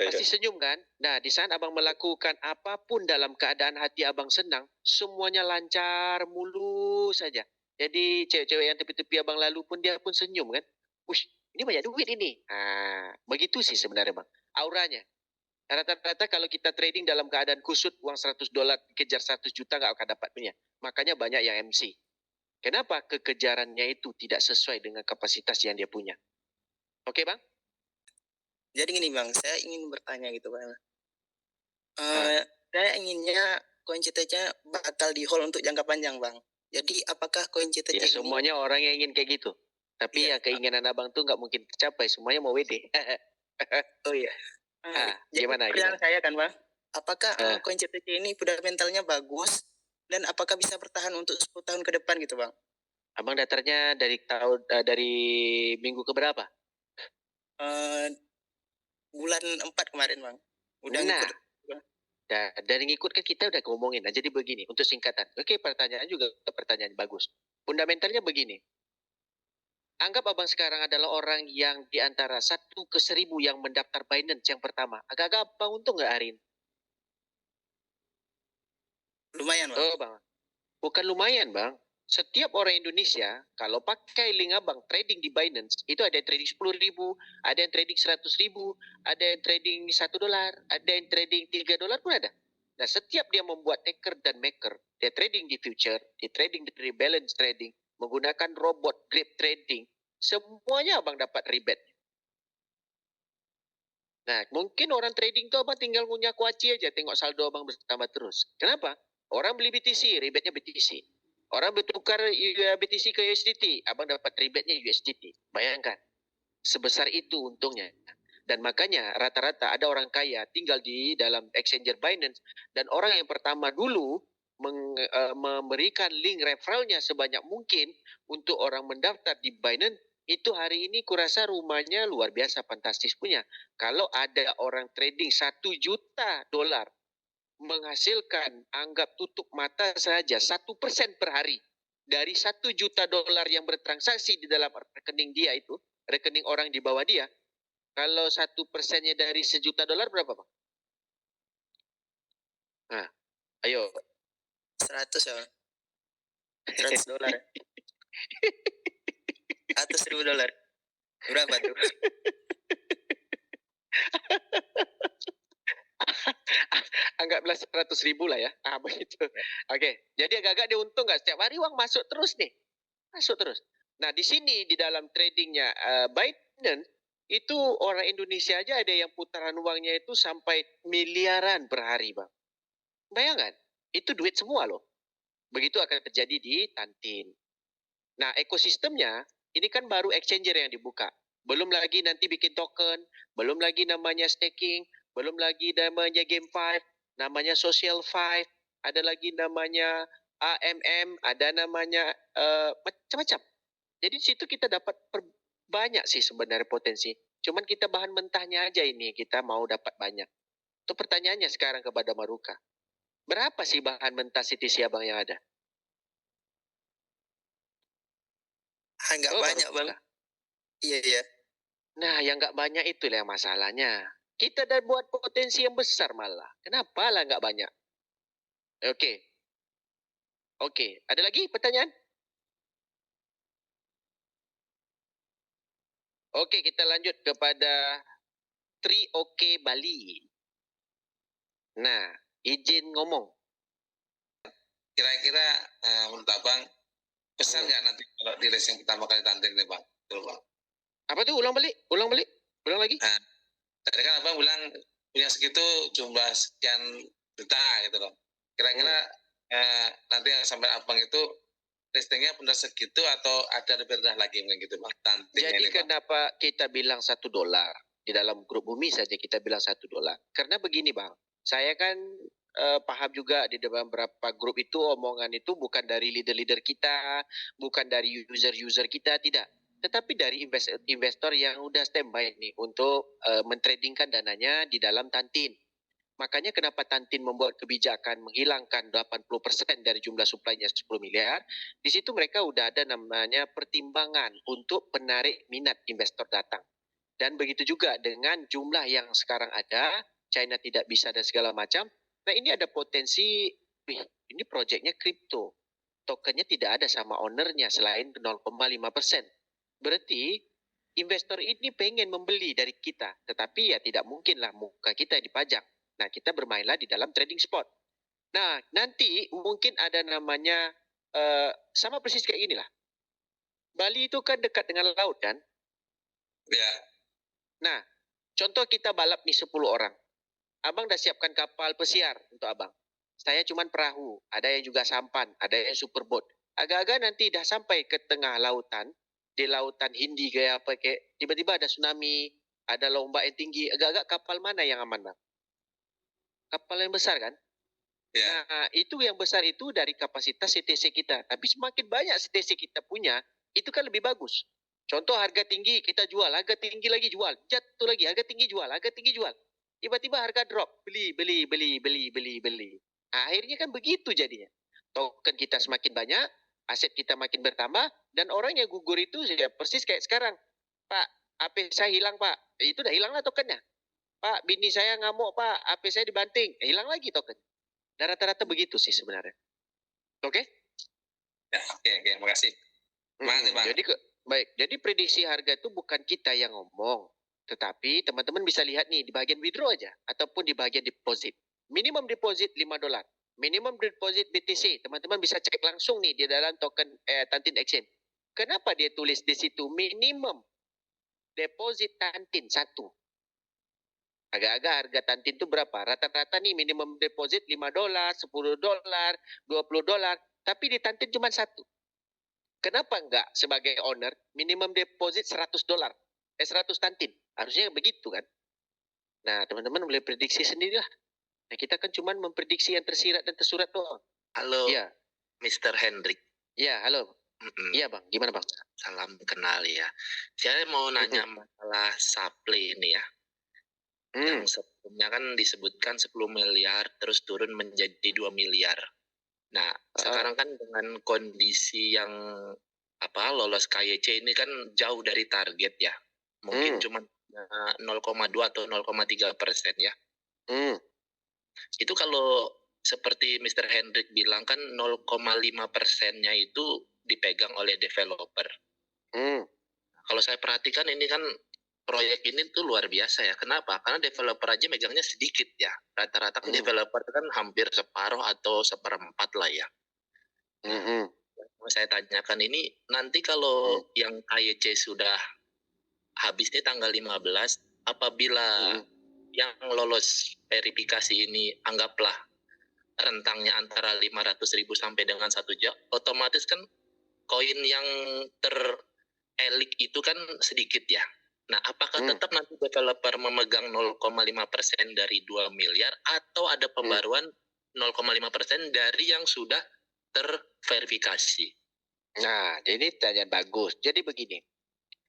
Pasti senyum kan? Nah, di saat abang melakukan apapun dalam keadaan hati abang senang, semuanya lancar, mulus saja. Jadi cewek-cewek yang tepi-tepi abang lalu pun dia pun senyum kan? Wih, ini banyak duit ini. Begitu sih sebenarnya bang. Auranya. Rata-rata kalau kita trading dalam keadaan kusut, uang 100 dolar kejar 100 juta nggak akan dapat punya. Makanya banyak yang MC. Kenapa? Kekejarannya itu tidak sesuai dengan kapasitas yang dia punya. Oke bang? Jadi gini bang, saya ingin bertanya gitu bang. Saya inginnya koin CTC bakal di hold untuk jangka panjang bang. Jadi apakah koin CTC ya, semuanya orang yang ingin kayak gitu. Tapi ya keinginan abang tuh nggak mungkin tercapai. Semuanya mau WD. Oh iya. Gimana? Pertanyaan saya kan bang, apakah koin CTC ini fundamentalnya bagus dan apakah bisa bertahan untuk 10 tahun ke depan gitu bang? Abang datarnya dari minggu keberapa? Bulan 4 kemarin bang. Udah nah, ngikut. Dari ngikut kan kita udah ngomongin. Nah, jadi begini, untuk singkatan. Oke, pertanyaan juga pertanyaan bagus. Fundamentalnya begini. Anggap abang sekarang adalah orang yang di antara 1 ke 1000 yang mendaftar Binance yang pertama. Agak-agak abang untung nggak hari ini? Lumayan bang. Oh bang, bukan lumayan bang. Setiap orang Indonesia kalau pakai link abang trading di Binance, itu ada yang trading 10.000, ada yang trading 100.000, ada yang trading 1 dolar, ada yang trading 3 dolar pun ada. Nah setiap dia membuat taker dan maker, dia trading di future, dia trading di rebalance trading, menggunakan robot grip trading, semuanya abang dapat rebate. Nah mungkin orang trading tuh abang tinggal punya kuaci aja, tengok saldo abang bertambah terus. Kenapa? Orang beli BTC, rebate-nya BTC. Orang bertukar BTC ke USDT, abang dapat rebate-nya USDT. Bayangkan, sebesar itu untungnya. Dan makanya rata-rata ada orang kaya tinggal di dalam exchanger Binance, dan orang yang pertama dulu memberikan link referralnya sebanyak mungkin untuk orang mendaftar di Binance, itu hari ini kurasa rumahnya luar biasa fantastis punya. Kalau ada orang trading 1 juta dolar, menghasilkan anggap tutup mata saja 1% per hari dari 1 juta dolar yang bertransaksi di dalam rekening dia itu, rekening orang di bawah dia. Kalau 1%-nya dari 1 juta dolar berapa bang? Nah, ayo. 100 ya. 100 dolar. 100.000 dolar. Berapa tuh? Anggaplah 100.000 lah ya. Begitu. Oke. Jadi agak-agak dia untung nggak? Setiap hari uang masuk terus nih. Masuk terus. Nah di sini di dalam tradingnya Binance, itu orang Indonesia aja ada yang putaran uangnya itu sampai miliaran per hari bang. Bayangkan, itu duit semua loh. Begitu akan terjadi di Tantin. Nah ekosistemnya, ini kan baru exchanger yang dibuka. Belum lagi nanti bikin token, belum lagi namanya staking, belum lagi namanya GameFi, namanya Social5, ada lagi namanya AMM, ada namanya macam-macam. Jadi di situ kita dapat banyak sih sebenarnya potensi. Cuman kita bahan mentahnya aja ini, kita mau dapat banyak. Itu pertanyaannya sekarang kepada Maruka. Berapa sih bahan mentah CTC abang yang ada? Nggak banyak bang. Iya. Nah yang nggak banyak itu lah masalahnya. Kita dah buat potensi yang besar malah. Kenapa lah nggak banyak? Oke. Ada lagi pertanyaan? Oke, kita lanjut kepada Tri Bali. Nah, izin ngomong. Kira-kira menurut abang besar nggak nanti kalau di race yang pertama kali Tantin nih bang? Betul bang. Apa tuh? Ulang balik? Ulang lagi? Nah, tadi kan abang bilang punya segitu jumlah sekian juta gitu loh. Kira-kira nanti yang sampai abang itu listingnya benar segitu atau ada lebih rendah lagi gitu bang? Tantinnya. Jadi kenapa kita bilang 1 dolar? Di dalam grup bumi saja kita bilang 1 dolar. Karena begini bang, saya kan paham juga di dalam beberapa grup itu omongan itu bukan dari leader-leader kita, bukan dari user-user kita, tidak. tetapi dari investor yang udah standby nih untuk mentradingkan dananya di dalam Tantin. Makanya kenapa Tantin membuat kebijakan menghilangkan 80% dari jumlah suplainya 10 miliar. Di situ mereka udah ada namanya pertimbangan untuk penarik minat investor datang. Dan begitu juga dengan jumlah yang sekarang ada, China tidak bisa dan segala macam. Nah ini ada potensi, ini proyeknya kripto. Tokennya tidak ada sama ownernya selain 0,5%. Berarti investor ini pengen membeli dari kita. Tetapi ya tidak mungkinlah muka kita dipajang. Nah, kita bermainlah di dalam trading spot. Nah, nanti mungkin ada namanya, sama persis kayak inilah. Bali itu kan dekat dengan laut kan? Ya. Nah, contoh kita balap nih 10 orang. Abang dah siapkan kapal pesiar untuk abang. Saya cuman perahu, ada yang juga sampan, ada yang superboat. Agak-agak nanti dah sampai ke tengah lautan, di lautan Hindi kayak apa, kayak tiba-tiba ada tsunami, ada ombak yang tinggi, agak-agak kapal mana yang aman bang? Kapal yang besar kan? Ya. Nah, itu yang besar itu dari kapasitas CTC kita. Tapi semakin banyak CTC kita punya, itu kan lebih bagus. Contoh harga tinggi kita jual, harga tinggi lagi jual, jatuh lagi, harga tinggi jual, harga tinggi jual. Tiba-tiba harga drop, beli. Nah, akhirnya kan begitu jadinya. Token kita semakin banyak, aset kita makin bertambah, dan orang yang gugur itu ya persis kayak sekarang. Pak, HP saya hilang Pak. Itu udah hilang lah tokennya. Pak, bini saya ngamuk Pak, HP saya dibanting. Hilang lagi token. Dan rata-rata begitu sih sebenarnya. Oke? Ya, oke, makasih. Makasih, Bang. Baik, jadi prediksi harga itu bukan kita yang ngomong. Tetapi teman-teman bisa lihat nih di bagian withdraw aja. Ataupun di bagian deposit. Minimum deposit $5. Minimum deposit BTC. Teman-teman bisa cek langsung nih di dalam token Tantin Exchange. Kenapa dia tulis di situ minimum deposit Tantin 1? Agak-agak harga Tantin itu berapa? Rata-rata nih minimum deposit $5, $10, $20. Tapi di Tantin cuma 1. Kenapa enggak sebagai owner minimum deposit $100? 100 Tantin. Harusnya begitu kan? Nah, teman-teman boleh prediksi sendirilah. Nah, kita kan cuma memprediksi yang tersirat dan tersurat doang. Halo, Ya, Mr. Hendrik. ya, halo. Iya, Bang. Gimana, Bang? Salam kenal ya. Saya mau nanya masalah supply ini ya. Yang sebelumnya kan disebutkan 10 miliar, terus turun menjadi 2 miliar. Nah, sekarang kan dengan kondisi yang lolos KYC ini kan jauh dari target ya. Mungkin cuma 0,2 atau 0,3% ya. Itu kalau seperti Mr. Hendrik bilang kan 0,5%-nya itu dipegang oleh developer. Kalau saya perhatikan ini kan proyek ini tuh luar biasa ya. Kenapa? Karena developer aja megangnya sedikit ya. Rata-rata kan developer kan hampir separuh atau seperempat lah ya. Mau saya tanyakan ini nanti kalau yang KYC sudah habis nih tanggal 15, apabila yang lolos verifikasi ini anggaplah rentangnya antara 500.000 sampai dengan 1 juta, otomatis kan koin yang terelik itu kan sedikit ya. Nah, apakah tetap nanti developer memegang 0,5% dari 2 miliar atau ada pembaruan 0,5% dari yang sudah terverifikasi? Nah, ini tanya bagus. Jadi begini,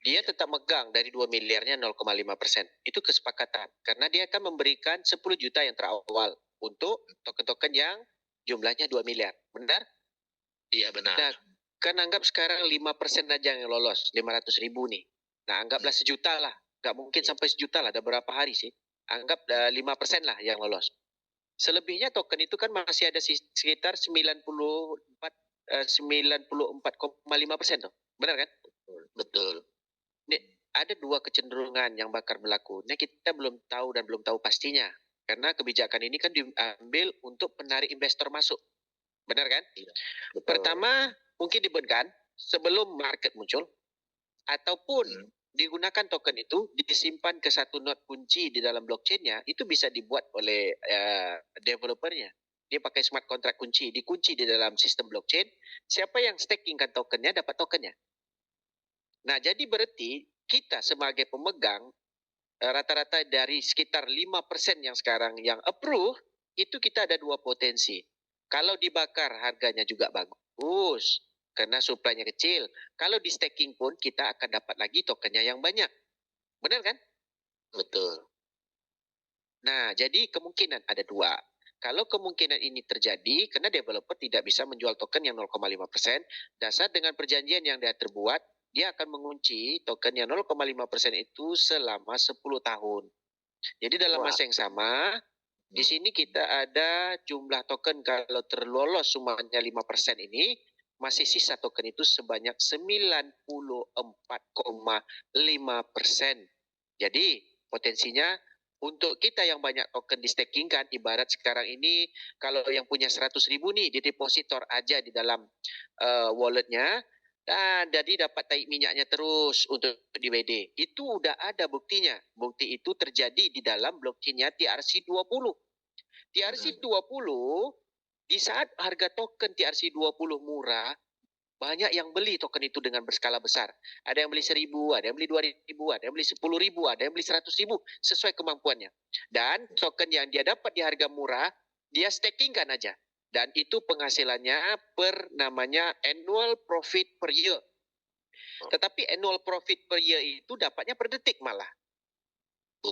dia tetap megang dari 2 miliarnya 0,5%. Itu kesepakatan. Karena dia akan memberikan 10 juta yang terawal untuk token-token yang jumlahnya 2 miliar. Benar? Iya, benar. Nah, kan anggap sekarang 5% aja yang lolos, 500.000 nih. Nah, anggaplah sejuta lah. Nggak mungkin sampai sejuta lah, ada berapa hari sih. Anggap 5% lah yang lolos. Selebihnya token itu kan masih ada sekitar 94,5% tuh. Benar kan? Betul. Nih, ada 2 kecenderungan yang bakal berlaku. Nah, kita belum tahu dan belum tahu pastinya. Karena kebijakan ini kan diambil untuk menarik investor masuk. Benar kan? Iya, pertama, mungkin dibedakan sebelum market muncul. Ataupun digunakan token itu disimpan ke satu node kunci di dalam blockchain-nya, itu bisa dibuat oleh developernya. Dia pakai smart contract kunci, dikunci di dalam sistem blockchain. Siapa yang stakingkan tokennya dapat tokennya. Nah, jadi berarti kita sebagai pemegang rata-rata dari sekitar 5% yang sekarang yang approve, itu kita ada 2 potensi. Kalau dibakar harganya juga bagus. karena supply-nya kecil. Kalau di staking pun kita akan dapat lagi tokennya yang banyak. Benar kan? Betul. Nah, jadi kemungkinan ada dua. Kalau kemungkinan ini terjadi, karena developer tidak bisa menjual token yang 0,5%, dasar dengan perjanjian yang dia terbuat, dia akan mengunci token yang 0,5% itu selama 10 tahun. Jadi dalam masa yang sama, di sini kita ada jumlah token kalau terlolos semuanya 5% ini, masih sisa token itu sebanyak 94,5%. Jadi potensinya untuk kita yang banyak token di staking kan, ibarat sekarang ini kalau yang punya 100.000 nih di depositor aja di dalam walletnya, dan jadi dapat tarik minyaknya terus untuk di WD. Itu udah ada buktinya. Bukti itu terjadi di dalam blockchain-nya TRC20. TRC20 di saat harga token TRC20 murah, banyak yang beli token itu dengan berskala besar. Ada yang beli 1.000, ada yang beli 2.000, ada yang beli 10.000, ada yang beli 100.000 sesuai kemampuannya. Dan token yang dia dapat di harga murah, dia stakingkan aja. Dan itu penghasilannya per namanya annual profit per year. Tetapi annual profit per year itu dapatnya per detik malah.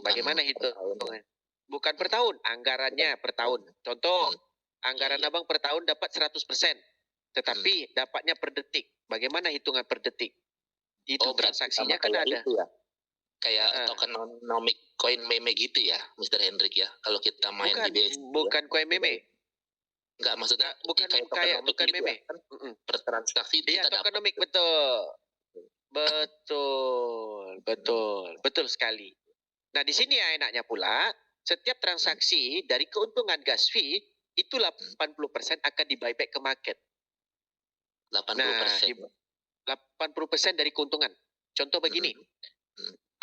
Bagaimana hitungannya? Bukan per tahun, anggarannya per tahun. Contoh, anggaran abang per tahun dapat 100%. Tetapi dapatnya per detik. Bagaimana hitungan per detik? Itu transaksinya kan ada. Itu ya? Kayak tokenomic coin meme gitu ya, Mr. Hendrik ya. Kalau kita main bukan, di BSC. Bukan coin meme. Enggak, maksudnya bukan kayak token gitu meme. Ya, kan? Per transaksi iya, kita tokenomic, dapat. Betul sekali. Nah, di sini ya enaknya pula, setiap transaksi dari keuntungan gas fee itu 80% akan di buyback ke market. 80%. Nah, 80% dari keuntungan. Contoh begini,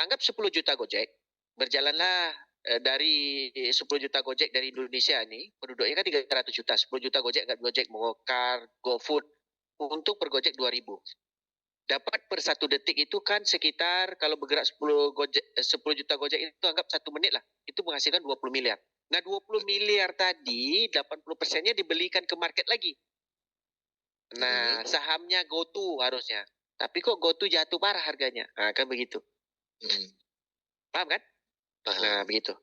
anggap 10 juta Gojek, berjalanlah dari 10 juta Gojek dari Indonesia ini, penduduknya kan 300 juta, 10 juta Gojek, Gojek, Mokar, GoFood, untuk per Gojek 2.000. Dapat per 1 detik itu kan sekitar, kalau bergerak 10 juta Gojek itu anggap 1 menit lah, itu menghasilkan 20 miliar. Nah, 20 miliar tadi, 80%-nya dibelikan ke market lagi. Nah, sahamnya GoTo harusnya. Tapi kok GoTo jatuh parah harganya. Nah, kan begitu. Paham kan? Paham. Nah, begitu.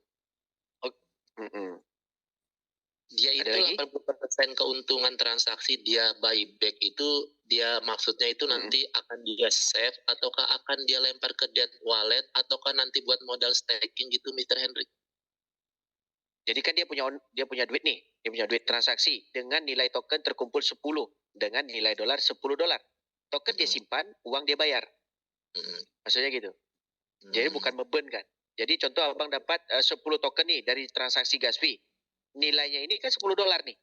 Dia itu 80% keuntungan transaksi dia buyback itu, dia maksudnya itu nanti akan dia save, ataukah akan dia lempar ke debt wallet, ataukah nanti buat modal staking gitu, Mr. Hendrik? Jadi kan dia punya duit nih, dia punya duit transaksi dengan nilai token terkumpul 10 dengan nilai dolar 10 dolar. Token dia simpan, uang dia bayar. Maksudnya gitu. Jadi bukan beban kan. Jadi contoh abang dapat 10 token nih dari transaksi gas fee. Nilainya ini kan 10 dolar nih.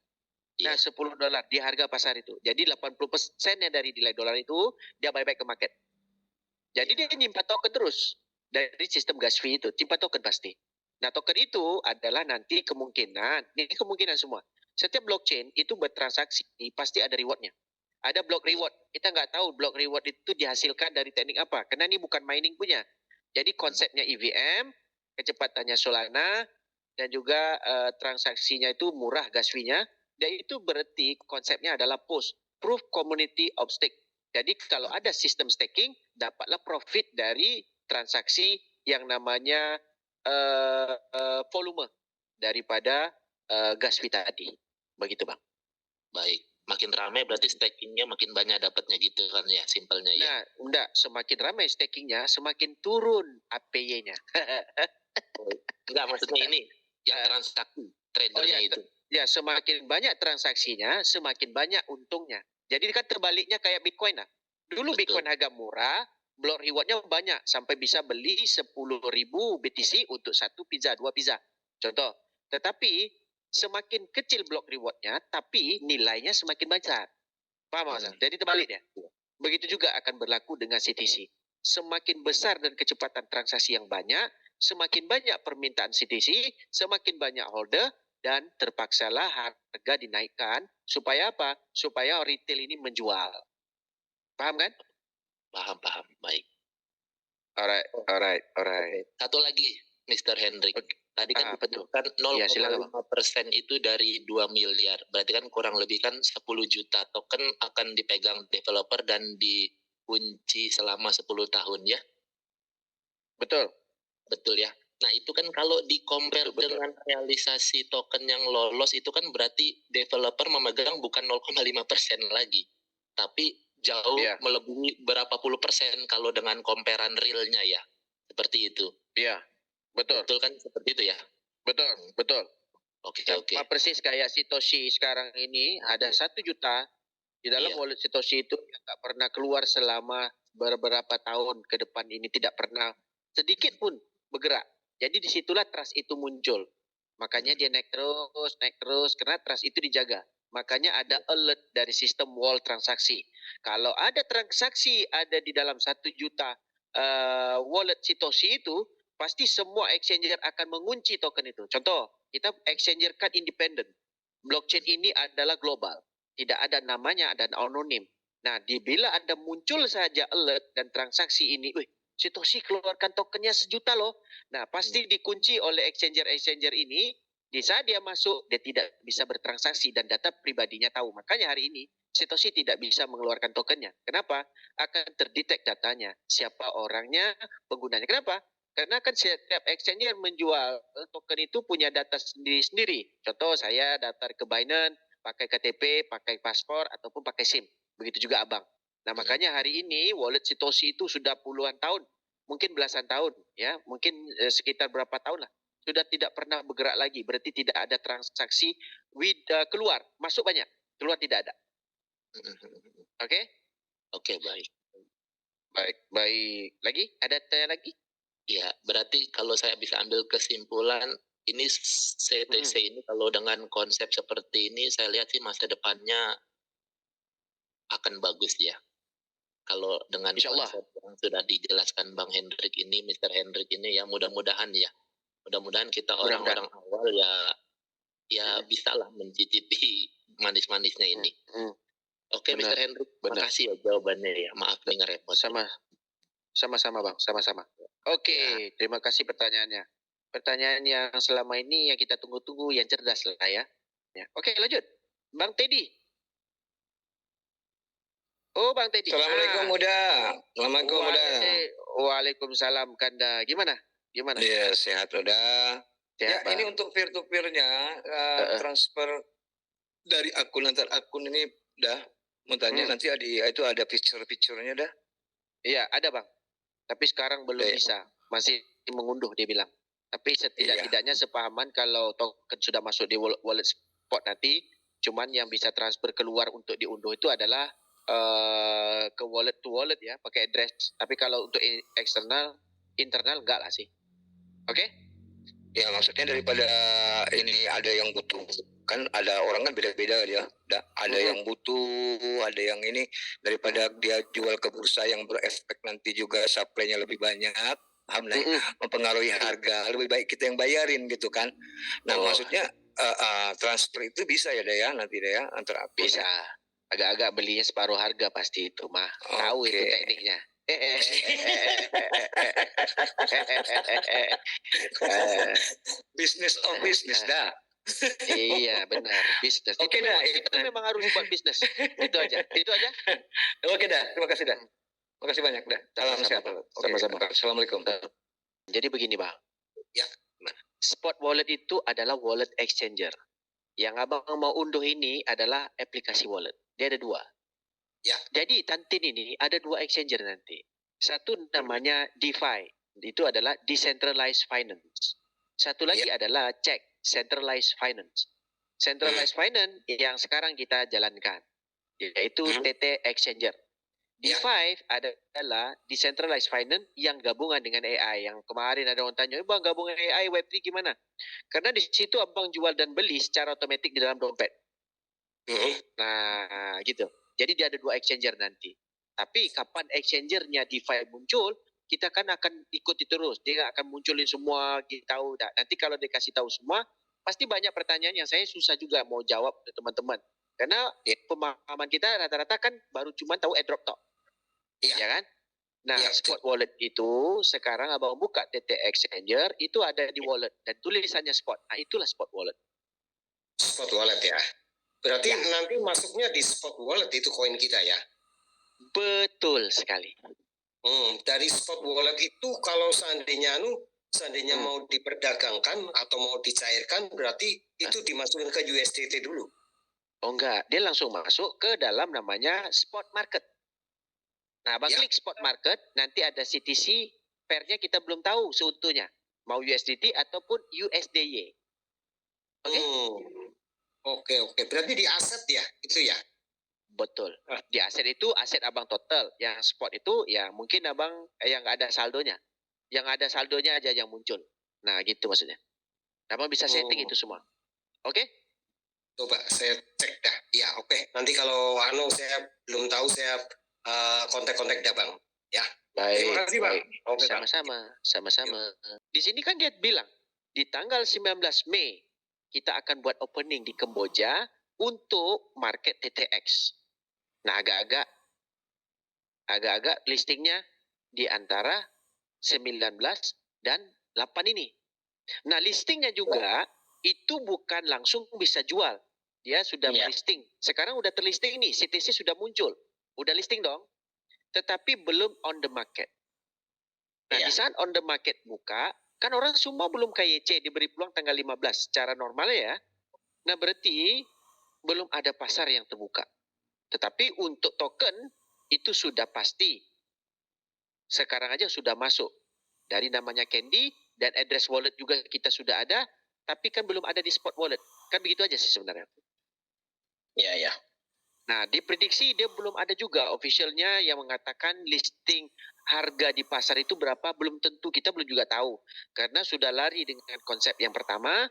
Nah, 10 dolar di harga pasar itu. Jadi 80%-nya dari nilai dolar itu dia buyback ke market. Jadi dia nyimpan token terus dari sistem gas fee itu, simpan token pasti. Nah, token itu adalah nanti kemungkinan, ini kemungkinan semua. Setiap blockchain itu bertransaksi pasti ada rewardnya. Ada block reward. Kita nggak tahu block reward itu dihasilkan dari teknik apa. Karena ini bukan mining punya. Jadi konsepnya EVM, kecepatannya Solana, dan juga transaksinya itu murah gas fee-nya. Dan itu berarti konsepnya adalah POS, Proof Community of Stake. Jadi kalau ada sistem staking, dapatlah profit dari transaksi yang namanya volume daripada gas fee tadi. Begitu, Bang. Baik. Makin ramai berarti stakingnya makin banyak dapatnya gitu kan ya, simpelnya ya. Nah, enggak, semakin ramai stakingnya, semakin turun APY-nya. Enggak, maksudnya ini yang transaksi tradernya itu. Ya, semakin banyak transaksinya, semakin banyak untungnya. Jadi kan terbaliknya kayak Bitcoin lah. Dulu Bitcoin harga murah, block rewardnya banyak, sampai bisa beli 10.000 BTC untuk 1 pizza, 2 pizza. Contoh. Tetapi semakin kecil block rewardnya, tapi nilainya semakin besar. Paham Mas? Jadi terbaliknya. Begitu juga akan berlaku dengan CTC. Semakin besar dan kecepatan transaksi yang banyak, semakin banyak permintaan CTC, semakin banyak holder, dan terpaksalah harga dinaikkan. Supaya apa? Supaya retail ini menjual. Paham kan? Paham. Baik. Alright. Satu lagi, Mr. Hendrik. Tadi kan betul. disebutkan Iya, silakan, 0,5% itu dari 2 miliar. Berarti kan kurang lebih kan 10 juta token akan dipegang developer dan dikunci selama 10 tahun ya. Betul. Betul ya. Nah itu kan kalau di-compare dengan realisasi token yang lolos itu kan berarti developer memegang bukan 0,5% lagi. Tapi jauh melebihi berapa puluh persen kalau dengan comparean realnya ya. Seperti itu. Iya, betul. Betul kan seperti itu ya? Betul, betul. Oke. Sama persis kayak Satoshi sekarang ini ada 1 juta di dalam wallet Satoshi itu yang nggak pernah keluar selama beberapa tahun ke depan ini, tidak pernah sedikit pun bergerak. Jadi disitulah trust itu muncul. Makanya dia naik terus karena trust itu dijaga. Makanya ada alert dari sistem wall transaksi. Kalau ada transaksi ada di dalam 1 juta wallet Satoshi itu, pasti semua exchanger akan mengunci token itu. Contoh, kita exchanger kan independen. Blockchain ini adalah global. Tidak ada namanya, ada anonim. Nah, bila ada muncul saja alert dan transaksi ini, Satoshi keluarkan tokennya 1 juta loh. Nah, pasti dikunci oleh exchanger-exchanger ini. Di saat dia masuk, dia tidak bisa bertransaksi dan data pribadinya tahu. Makanya hari ini, Satoshi tidak bisa mengeluarkan tokennya. Kenapa? Akan terdetek datanya. Siapa orangnya, penggunanya. Kenapa? Karena kan setiap exchanger menjual token itu punya data sendiri-sendiri. Contoh saya daftar ke Binance, pakai KTP, pakai paspor, ataupun pakai SIM. Begitu juga abang. Nah makanya hari ini wallet Satoshi itu sudah puluhan tahun, mungkin belasan tahun, ya, mungkin sekitar berapa tahun lah, sudah tidak pernah bergerak lagi. Berarti tidak ada transaksi keluar, masuk banyak, keluar tidak ada. Oke? Oke, baik. Baik. Lagi? Ada tanya lagi? Ya, berarti kalau saya bisa ambil kesimpulan, ini CTC ini kalau dengan konsep seperti ini, saya lihat sih masa depannya akan bagus ya. Kalau dengan konsep yang sudah dijelaskan Bang Hendrik ini, Mr. Hendrik ini ya, mudah-mudahan ya. Mudah-mudahan kita orang-orang awal ya bisalah mencicipi manis-manisnya ini. Oke, Mr. Hendrik, makasih ya jawabannya ya. Maaf nih ngerepot. Sama-sama Bang, sama-sama. Oke, terima kasih pertanyaannya. Pertanyaan yang selama ini yang kita tunggu-tunggu, yang cerdas lah ya. Oke, lanjut. Bang Teddy. Oh, Bang Teddy. Assalamualaikum Muda. Assalamualaikum Muda. Waalaikumsalam Kanda. Gimana? Ya, sehat udah. Sehat, ya, ini untuk peer-to-peer-nya transfer dari akun antar akun ini dah. Mau tanya nanti itu ada fitur-fiturnya dah. Iya, ada Bang. Tapi sekarang belum bisa. Masih mengunduh dia bilang. Tapi setidak-tidaknya sepahaman kalau token sudah masuk di wallet spot nanti, cuman yang bisa transfer keluar untuk diunduh itu adalah ke wallet to wallet ya, pakai address. Tapi kalau untuk internal enggak lah sih. Oke? Ya, maksudnya daripada ini ada yang butuh. Kan ada orang kan beda-beda dia. Ada yang butuh, ada yang ini. Daripada dia jual ke bursa yang berefek nanti juga supply-nya lebih banyak, mempengaruhi harga. Lebih baik kita yang bayarin gitu kan. Nah, maksudnya transfer itu bisa ya Daya nanti Daya antara akun. Bisa. Agak-agak belinya separuh harga pasti itu mah. Tahu itu tekniknya. Business of business dah. Iya benar, bisnis. Oke dah, itu memang harus buat bisnis. Itu aja. Oke dah, terima kasih dah. Terima kasih banyak dah. Salam sehat. Sama-sama. Assalamualaikum. Jadi begini Bang. Ya. Spot wallet itu adalah wallet exchanger. Yang abang mau unduh ini adalah aplikasi wallet. Dia ada 2. Ya. Jadi Tantin ini ada 2 exchanger nanti. Satu namanya DeFi. Itu adalah Decentralized Finance. Satu lagi adalah CEX, Centralized Finance. Centralized Finance yang sekarang kita jalankan, yaitu TT Exchanger. DeFi adalah Decentralized Finance yang gabungan dengan AI. Yang kemarin ada orang tanya, Bang gabungan AI Web3 gimana? Karena di situ abang jual dan beli secara otomatis di dalam dompet. Nah gitu. Jadi dia ada 2 exchanger nanti. Tapi kapan exchangernya DeFi muncul, kita kan akan ikuti terus. Dia akan munculin semua, kita tahu. Nanti kalau dia kasih tahu semua, pasti banyak pertanyaan yang saya susah juga mau jawab ke teman-teman. Karena pemahaman kita rata-rata kan baru cuma tahu airdrop tok. Ya kan? Nah, Iya, spot wallet itu sekarang abang buka TTX Exchanger itu ada di wallet dan tulisannya spot. Nah, itulah spot wallet. Spot wallet ya. Berarti Ya. nanti masuknya di spot wallet itu koin kita ya. Betul sekali. Dari spot wallet itu kalau seandainya mau diperdagangkan atau mau dicairkan, berarti itu dimasukin ke USDT dulu. Oh enggak, dia langsung masuk ke dalam namanya spot market. Nah, abang klik spot market, nanti ada CTC, pairnya kita belum tahu seutuhnya. Mau USDT ataupun USDY. Oke? Oke. Berarti di aset ya, itu ya? Betul. Di aset itu aset abang total. Yang spot itu ya mungkin abang yang nggak ada saldonya. Yang ada saldonya aja yang muncul. Nah, gitu maksudnya. Abang bisa setting itu semua. Oke? Coba saya cek dah. Ya, oke. Nanti kalau saya belum tahu, saya kontak-kontak dah, Bang. Ya. Baik. Terima kasih, Bang. Oke, Bang. Sama-sama. Di sini kan dia bilang, di tanggal 19 Mei, kita akan buat opening di Kamboja untuk market TTX. Nah, agak-agak listingnya di antara 19 dan 8 ini. Nah, listingnya juga itu bukan langsung bisa jual. Dia sudah listing. Sekarang udah terlisting nih, CTC sudah muncul. Udah listing dong. Tetapi belum on the market. Nah, di saat on the market buka, kan orang semua belum KYC, diberi peluang tanggal 15 secara normal ya. Nah, berarti belum ada pasar yang terbuka. Tetapi untuk token itu sudah pasti. Sekarang aja sudah masuk. Dari namanya Candy dan address wallet juga kita sudah ada, tapi kan belum ada di spot wallet. Kan begitu aja sih sebenarnya. Iya. Nah, diprediksi dia belum ada juga officialnya yang mengatakan listing harga di pasar itu berapa, belum tentu, kita belum juga tahu. Karena sudah lari dengan konsep yang pertama,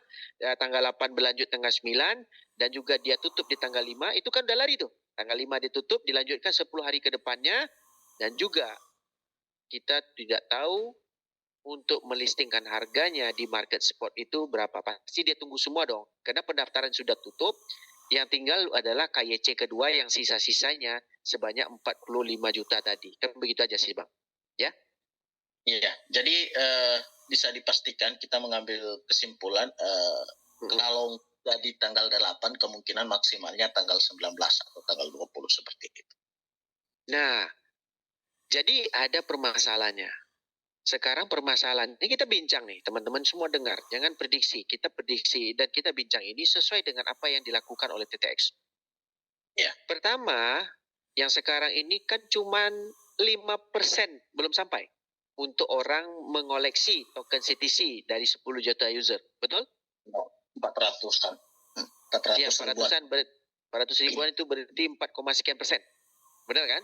tanggal 8 berlanjut tanggal 9, dan juga dia tutup di tanggal 5, itu kan udah lari tuh. Tanggal 5 ditutup, dilanjutkan 10 hari ke depannya, dan juga kita tidak tahu untuk melistingkan harganya di market spot itu berapa. Pasti dia tunggu semua dong, karena pendaftaran sudah tutup. Yang tinggal adalah KYC kedua yang sisa-sisanya sebanyak 45 juta tadi. Kan begitu aja sih, Bang. Ya? Iya, jadi bisa dipastikan kita mengambil kesimpulan kalau jadi tanggal 8 kemungkinan maksimalnya tanggal 19 atau tanggal 20 seperti itu. Nah, jadi ada permasalahannya. Sekarang permasalahan ini kita bincang nih, teman-teman semua dengar. Jangan prediksi, kita prediksi dan kita bincang ini sesuai dengan apa yang dilakukan oleh TTX. Ya. Pertama, yang sekarang ini kan cuman 5% belum sampai untuk orang mengoleksi token CTC dari 10 juta user. Betul? 400-an. 400 ya, 400 ribuan itu berarti 4, sekian persen. Benar kan?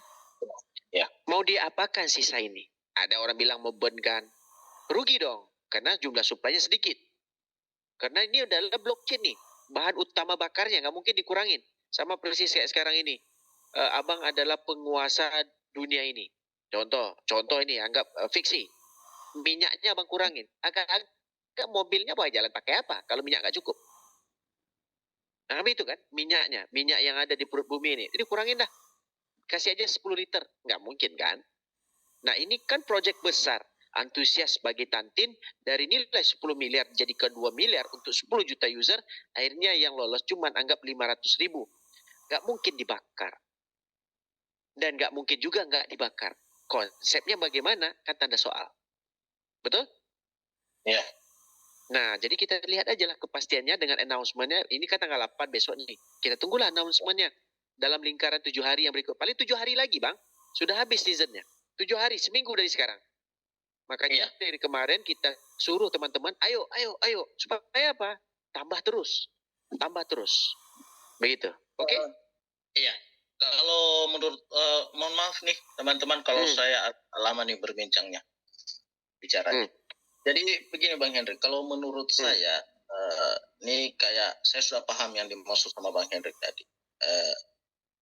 Ya. Mau diapakan sisa ini? Ada orang bilang mau burn kan. Rugi dong. Karena jumlah supply-nya sedikit. Karena ini adalah blockchain nih. Bahan utama bakarnya nggak mungkin dikurangin. Sama persis kayak sekarang ini. Abang adalah penguasa dunia ini. Contoh ini anggap fiksi. Minyaknya abang kurangin. Agak mobilnya boleh jalan pakai apa kalau minyak nggak cukup? Nah, itu kan minyaknya. Minyak yang ada di perut bumi ini. Jadi kurangin dah. Kasih aja 10 liter. Nggak mungkin kan? Nah, ini kan proyek besar. Antusias bagi Tantin dari nilai 10 miliar jadi ke 2 miliar untuk 10 juta user. Akhirnya yang lolos cuma anggap 500 ribu. Nggak mungkin dibakar. Dan nggak mungkin juga nggak dibakar. Konsepnya bagaimana? Kan tanda soal. Betul? Ya. Nah, jadi kita lihat aja lah kepastiannya dengan announcement-nya. Ini kan tanggal 8 besok nih. Kita tunggulah announcement-nya. Dalam lingkaran 7 hari yang berikut. Paling 7 hari lagi, Bang. Sudah habis season-nya. 7 hari, seminggu dari sekarang. Makanya dari kemarin kita suruh teman-teman, ayo. Supaya apa? Tambah terus. Begitu. Oke? Iya. Kalau menurut, mohon maaf nih teman-teman kalau saya lama nih berbincangnya. Bicaranya. Jadi begini Bang Hendrik, kalau menurut saya, ini kayak saya sudah paham yang dimaksud sama Bang Hendrik tadi.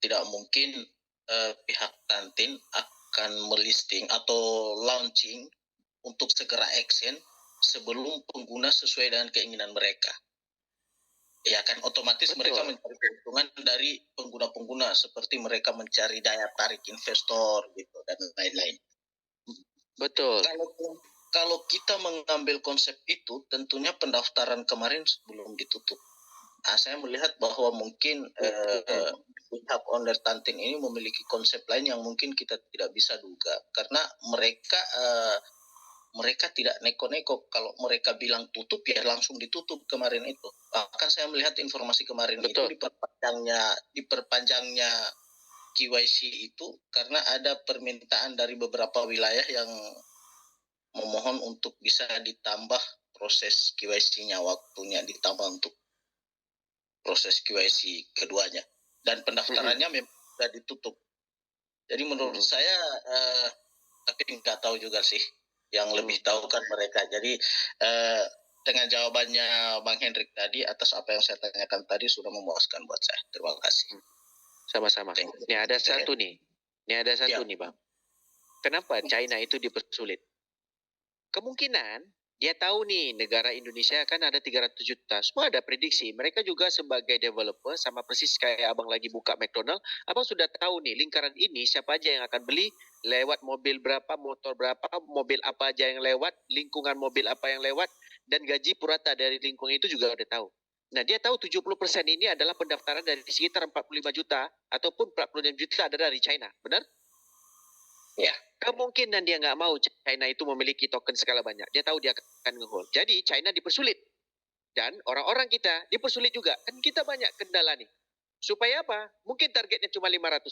Tidak mungkin pihak Tantin akan melisting atau launching untuk segera action sebelum pengguna sesuai dengan keinginan mereka. Ya kan otomatis mereka mencari keuntungan dari pengguna-pengguna seperti mereka mencari daya tarik investor gitu dan lain-lain. Betul. Kalau kita mengambil konsep itu, tentunya pendaftaran kemarin sebelum ditutup. Saya melihat bahwa mungkin pihak owner Tantin ini memiliki konsep lain yang mungkin kita tidak bisa duga, karena mereka tidak neko-neko. Kalau mereka bilang tutup, ya langsung ditutup kemarin itu. Bahkan saya melihat informasi kemarin itu diperpanjangnya KYC itu karena ada permintaan dari beberapa wilayah yang memohon untuk bisa ditambah proses KYC-nya, waktunya ditambah untuk proses KYC keduanya, dan pendaftarannya memang sudah ditutup. Jadi menurut saya, tapi nggak tahu juga sih, yang lebih tahu kan mereka. Jadi dengan jawabannya Bang Hendrik tadi atas apa yang saya tanyakan tadi sudah memuaskan buat saya. Terima kasih. Sama-sama. Ini ada satu nih. Nih Bang. Kenapa China itu dipersulit? Kemungkinan dia tahu nih negara Indonesia kan ada 300 juta. Semua ada prediksi. Mereka juga sebagai developer sama persis kayak abang lagi buka McDonald. Abang sudah tahu nih lingkaran ini siapa aja yang akan beli, lewat mobil berapa, motor berapa, mobil apa aja yang lewat, lingkungan mobil apa yang lewat, dan gaji purata dari lingkungan itu juga udah tahu. Nah dia tahu 70% ini adalah pendaftaran dari sekitar 45 juta ataupun 46 juta ada dari China. Benar? Ya, kemungkinan dia nggak mau China itu memiliki token skala banyak. Dia tahu dia akan nge-hold. Jadi China dipersulit. Dan orang-orang kita dipersulit juga. Kan kita banyak kendala nih. Supaya apa? Mungkin targetnya cuma 500.000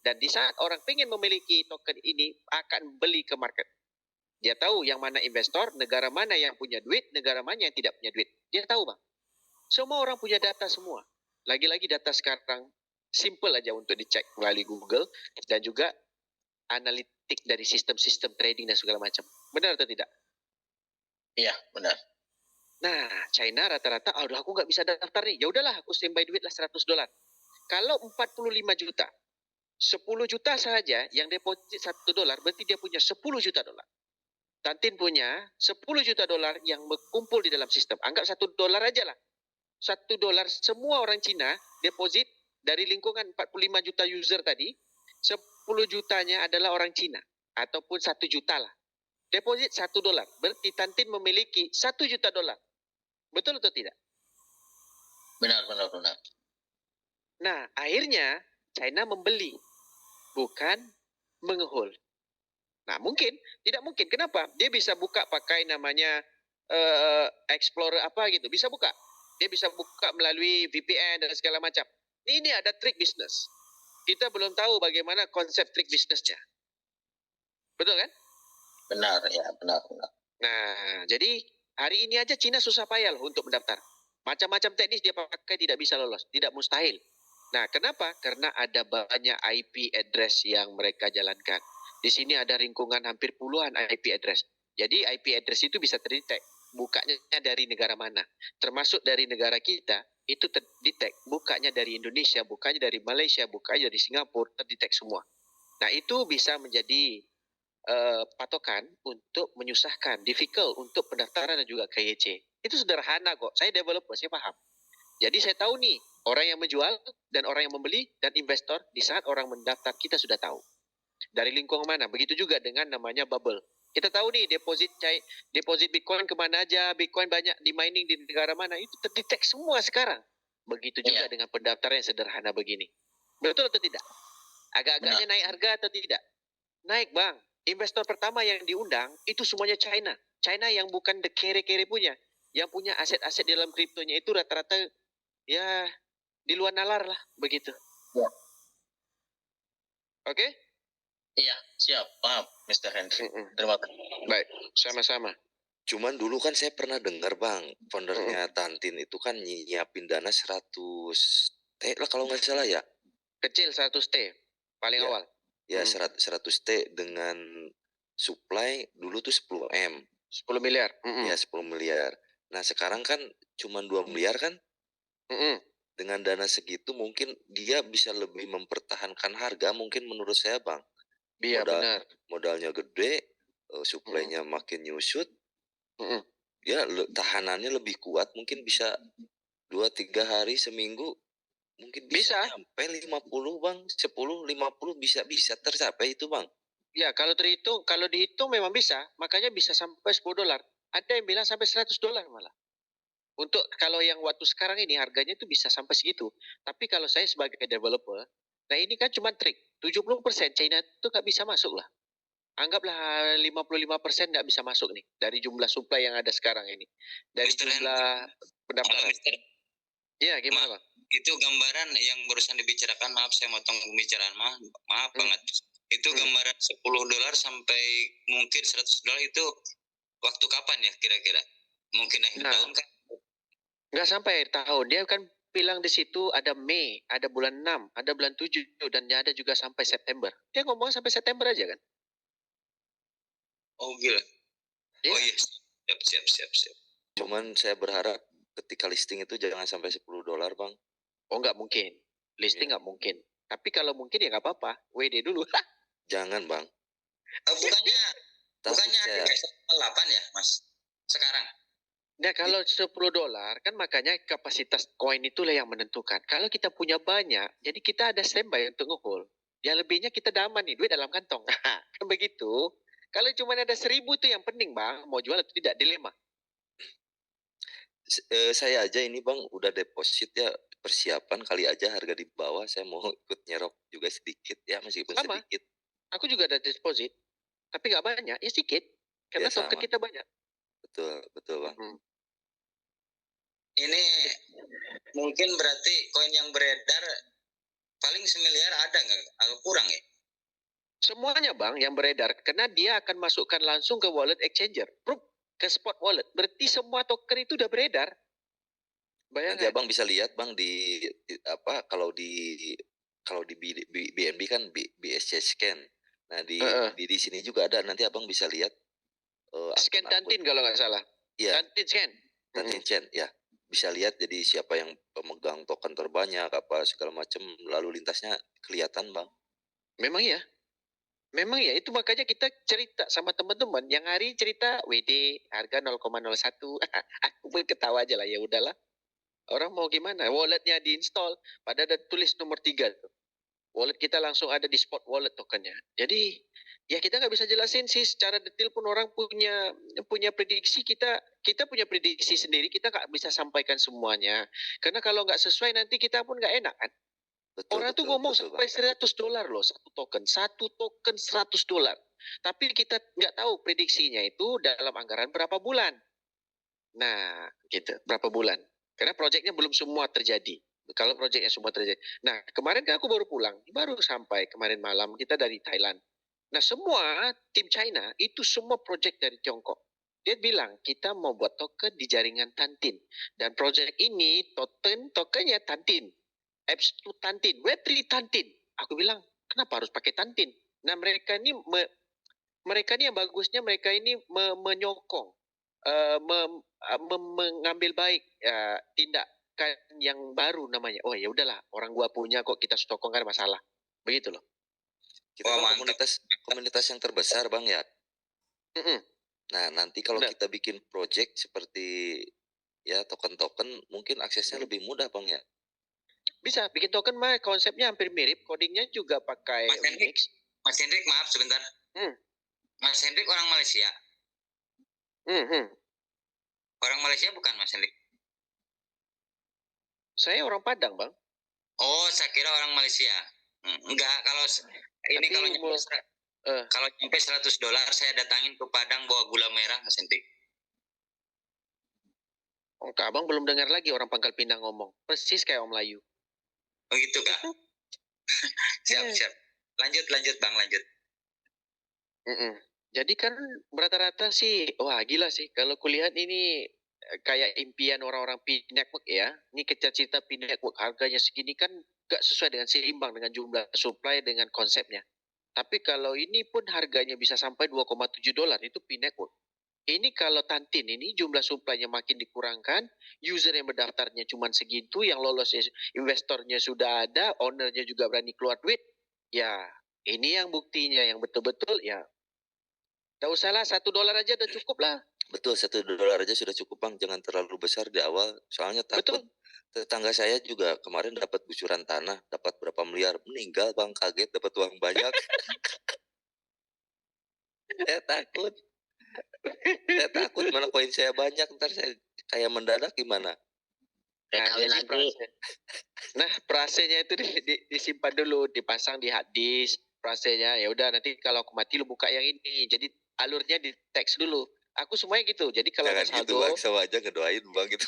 dan di saat orang pengen memiliki token ini akan beli ke market. Dia tahu yang mana investor, negara mana yang punya duit, negara mana yang tidak punya duit. Dia tahu Bang. Semua orang punya data semua. Lagi-lagi data sekarang simple aja untuk dicek melalui Google dan juga analitik dari sistem-sistem trading dan segala macam. Benar atau tidak? Iya, benar. Nah, China rata-rata, aduh aku nggak bisa daftar nih. Ya udahlah, aku standby duit lah $100. Kalau 45 juta, 10 juta saja yang deposit $1, berarti dia punya 10 juta dolar. Tantin punya 10 juta dolar yang berkumpul di dalam sistem. Anggap $1 aja lah. $1, semua orang Cina deposit dari lingkungan 45 juta user tadi, 10 jutanya adalah orang Cina ataupun 1 juta lah. Deposit $1. Berarti Tantin memiliki 1 juta dolar. Betul atau tidak? Benar. Nah, akhirnya China membeli, bukan meng-hold. Nah, tidak mungkin. Kenapa? Dia bisa buka pakai namanya Explorer apa gitu. Bisa buka. Dia bisa buka melalui VPN dan segala macam. Ini ada trik bisnis. Kita belum tahu bagaimana konsep trik bisnisnya. Betul kan? Benar. Nah, jadi hari ini aja Cina susah payah loh untuk mendaftar. Macam-macam teknis dia pakai tidak bisa lolos. Tidak mustahil. Nah, kenapa? Karena ada banyak IP address yang mereka jalankan. Di sini ada lingkungan hampir puluhan IP address. Jadi IP address itu bisa terdetek. Bukanya dari negara mana. Termasuk dari negara kita. Itu terdetek, bukanya dari Indonesia, bukanya dari Malaysia, bukanya dari Singapura, terdetek semua. Nah itu bisa menjadi patokan untuk menyusahkan, difficult untuk pendaftaran dan juga KYC. Itu sederhana kok, saya developer, saya paham. Jadi saya tahu nih, orang yang menjual dan orang yang membeli dan investor, di saat orang mendaftar kita sudah tahu. Dari lingkungan mana, begitu juga dengan namanya bubble. Kita tahu nih deposit Bitcoin kemana aja, Bitcoin banyak di mining di negara mana, itu terdetek semua sekarang. Begitu juga dengan pendaftaran yang sederhana begini. Betul atau tidak? Agak-agaknya naik harga atau tidak? Naik Bang. Investor pertama yang diundang itu semuanya China. China yang bukan the kere-kere punya. Yang punya aset-aset di dalam kriptonya itu rata-rata ya di luar nalar lah begitu. Ya. Oke? Iya, siap. Paham, Mr. Henry. Terima kasih. Baik, sama-sama. Cuman dulu kan saya pernah dengar Bang, foundernya Tantin itu kan nyiapin dana 100 T lah kalau nggak salah ya. Kecil 100 T, paling awal. Ya 100 T dengan supply dulu tuh 10 M. 10 miliar. Ya 10 miliar. Nah sekarang kan cuma 2 miliar kan. Dengan dana segitu mungkin dia bisa lebih mempertahankan harga mungkin menurut saya Bang. Iya benar. Modalnya gede, supply-nya makin nyusut. Ya tahanannya lebih kuat, mungkin bisa 2-3 hari seminggu mungkin bisa sampai 50 Bang, 10-50 bisa tercapai itu Bang. Ya, kalau dihitung memang bisa, makanya bisa sampai $10. Ada yang bilang sampai $100 malah. Untuk kalau yang waktu sekarang ini harganya itu bisa sampai segitu. Tapi kalau saya sebagai developer, nah ini kan cuma trik. 70% China itu nggak bisa masuk lah. Anggaplah 55% nggak bisa masuk nih dari jumlah supply yang ada sekarang ini. Dari jumlah pendaftaran. Ya, gimana Bang? Itu gambaran yang barusan dibicarakan, maaf saya motong pembicaraan, maaf banget. Itu gambaran $10 sampai mungkin $100 itu waktu kapan ya kira-kira? Mungkin akhir tahun kan? Nggak sampai akhir tahun. Dia kan bilang di situ ada Mei, ada bulan 6, ada bulan 7, dan ada juga sampai September. Dia ngomong sampai September aja kan? Oh gila. Yeah. Oh iya, siap. Cuman saya berharap ketika listing itu jangan sampai $10 Bang. Oh nggak mungkin. Listing nggak mungkin. Tapi kalau mungkin ya nggak apa-apa. WD dulu. Jangan Bang. Bukannya ada 8 ya Mas? Sekarang? Nah kalau $10 kan makanya kapasitas koin itulah yang menentukan. Kalau kita punya banyak, jadi kita ada standby untuk nge-hold. Ya lebihnya kita daman nih, duit dalam kantong. Kan begitu. Kalau cuma ada 1.000 itu yang penting Bang, mau jual atau tidak, dilema. Saya aja ini Bang udah deposit ya, persiapan kali aja harga di bawah, saya mau ikut nyerok juga sedikit ya, meskipun sama. sedikit. Aku juga ada deposit, tapi nggak banyak, ya sedikit. Karena Ya, token kita banyak. Betul Bang. Ini mungkin berarti koin yang beredar paling 1 miliar ada nggak? Agak kurang ya? Semuanya Bang yang beredar, karena dia akan masukkan langsung ke wallet exchanger, ke spot wallet. Berarti semua token itu udah beredar. Bayangkan. Nanti Abang bisa lihat Bang di apa kalau di BNB kan BSC scan. Nah di sini juga ada, nanti Abang bisa lihat scan Tantin kalau nggak salah. Iya. Tantin scan ya. Bisa lihat jadi siapa yang pemegang token terbanyak apa segala macam, lalu lintasnya kelihatan Bang. Memang ya, itu makanya kita cerita sama teman-teman yang hari cerita WD harga 0,01. Aku pun ketawa aja lah, ya udahlah. Orang mau gimana? Walletnya diinstal, pada ada tulis nomor 3 tuh. Wallet kita langsung ada di spot wallet tokennya. Jadi ya kita nggak bisa jelasin sih secara detail pun, orang punya prediksi, kita punya prediksi sendiri, kita nggak bisa sampaikan semuanya. Karena kalau nggak sesuai nanti kita pun nggak enak kan. Orang tuh ngomong sampai $100 loh satu token $100. Tapi kita nggak tahu prediksinya itu dalam anggaran berapa bulan. Nah, gitu, berapa bulan. Karena proyeknya belum semua terjadi. Kalau proyeknya semua terjadi. Nah, kemarin kan aku baru pulang, baru sampai kemarin malam, kita dari Thailand. Nah, semua tim China itu semua proyek dari Tiongkok. Dia bilang, kita mau buat token di jaringan Tantin. Dan proyek ini tokennya Tantin. Apps itu Tantin, Web3 Tantin. Aku bilang, kenapa harus pakai Tantin? Nah, mereka ini yang bagusnya, mereka ini menyokong, mengambil baik tindakan yang baru namanya. Oh ya udahlah, orang gua punya kok, kita sokong, kan masalah. Begitu loh. Kita kan komunitas yang terbesar Bang ya. Nah, nanti kalau kita bikin project seperti ya token-token, mungkin aksesnya lebih mudah Bang ya. Bisa bikin token mah konsepnya hampir mirip, codingnya juga pakai Unix. Mas Hendrik, maaf sebentar. Mas Hendrik orang Malaysia. Orang Malaysia bukan Mas Hendrik? Saya orang Padang Bang. Oh, saya kira orang Malaysia. Enggak, kalau ini kalau nyampe $100 saya datangin ke Padang bawa gula merah Mas Hendrik. Oh, Abang belum dengar lagi orang Pangkal Pinang ngomong. Persis kayak Om Layu. Oh gitu Kak. Siap. Lanjut Bang, lanjut. Jadi kan rata-rata sih, wah gila sih. Kalau kulihat ini kayak impian orang-orang P-Network ya. Ini cita-cita P-Network harganya segini kan gak sesuai dengan seimbang dengan jumlah supply dengan konsepnya. Tapi kalau ini pun harganya bisa sampai $2,7 itu P-Network. Ini kalau Tantin ini jumlah supply-nya makin dikurangkan, user yang berdaftarnya cuma segitu, yang lolos investornya sudah ada, ownernya juga berani keluar duit. Ya, ini yang buktinya yang betul-betul ya. Tidak usahlah, $1 aja udah cukup lah. Betul, $1 aja sudah cukup Bang, jangan terlalu besar di awal. Soalnya takut tetangga saya juga kemarin dapat gusuran tanah, dapat berapa miliar, meninggal Bang, kaget dapat uang banyak. Saya takut. Saya takut mana koin saya banyak, ntar saya kayak mendadak gimana? Nah, prasenya itu disimpan dulu, dipasang di hard disk. Prasenya ya udah nanti kalau aku mati lu buka yang ini. Jadi alurnya di teks dulu. Aku semuanya gitu. Jadi kalau Jangan ada saldo, gitu bang, sama aja ngedoain bang gitu.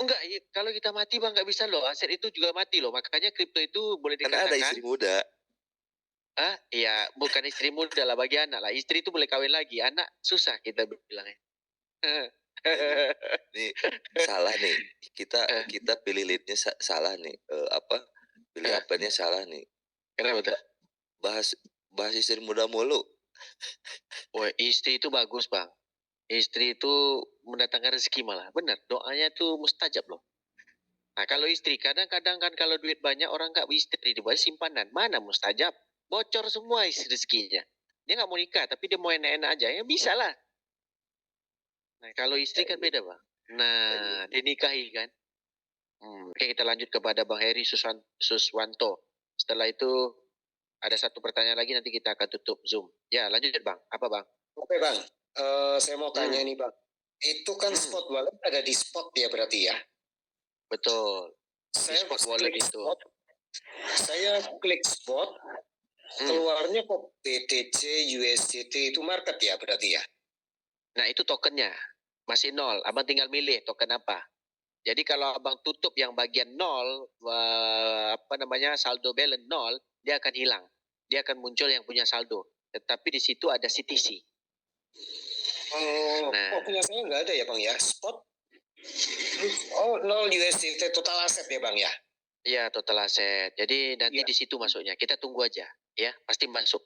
enggak, kalau kita mati bang nggak bisa loh. Aset itu juga mati loh. Makanya kripto itu boleh dikatakan. Karena ada istri muda. Ah, iya, bukan istri muda lah, bagi anak lah. Istri itu boleh kawin lagi, anak susah kita bilangnya. Nih salah nih. Kita pilih leadnya salah nih. Pilih apanya salah nih. Kenapa tuh? Bahas istri muda mulu. Wah, istri itu bagus bang. Istri itu mendatangkan rezeki malah. Benar, doanya tuh mustajab loh. Nah kalau istri, kadang-kadang kan kalau duit banyak orang nggak istri dibuat simpanan. Mana mustajab? Bocor semua isi rezekinya. Dia nggak mau nikah, tapi dia mau enak-enak aja. Ya bisa lah. Nah kalau istri kan beda bang. Nah dinikahi kan. Oke, kita lanjut kepada Bang Heri Suswanto. Setelah itu ada satu pertanyaan lagi, nanti kita akan tutup Zoom. Ya lanjut bang. Apa bang? Oke bang, saya mau tanya nih bang. Itu kan spot wallet ada di spot ya berarti ya? Betul. Saya spot wallet itu. Saya klik spot, keluarnya kok BTC, USDT itu market ya berarti ya? Nah itu tokennya masih nol. Abang tinggal milih token apa. Jadi kalau abang tutup yang bagian nol, saldo balance nol, dia akan hilang. Dia akan muncul yang punya saldo. Tetapi di situ ada CTC. Punya saya nggak ada ya bang ya, spot. Oh, nol USDT total aset ya bang ya? Iya, total aset. Jadi nanti di situ masuknya. Kita tunggu aja, ya. Pasti masuk.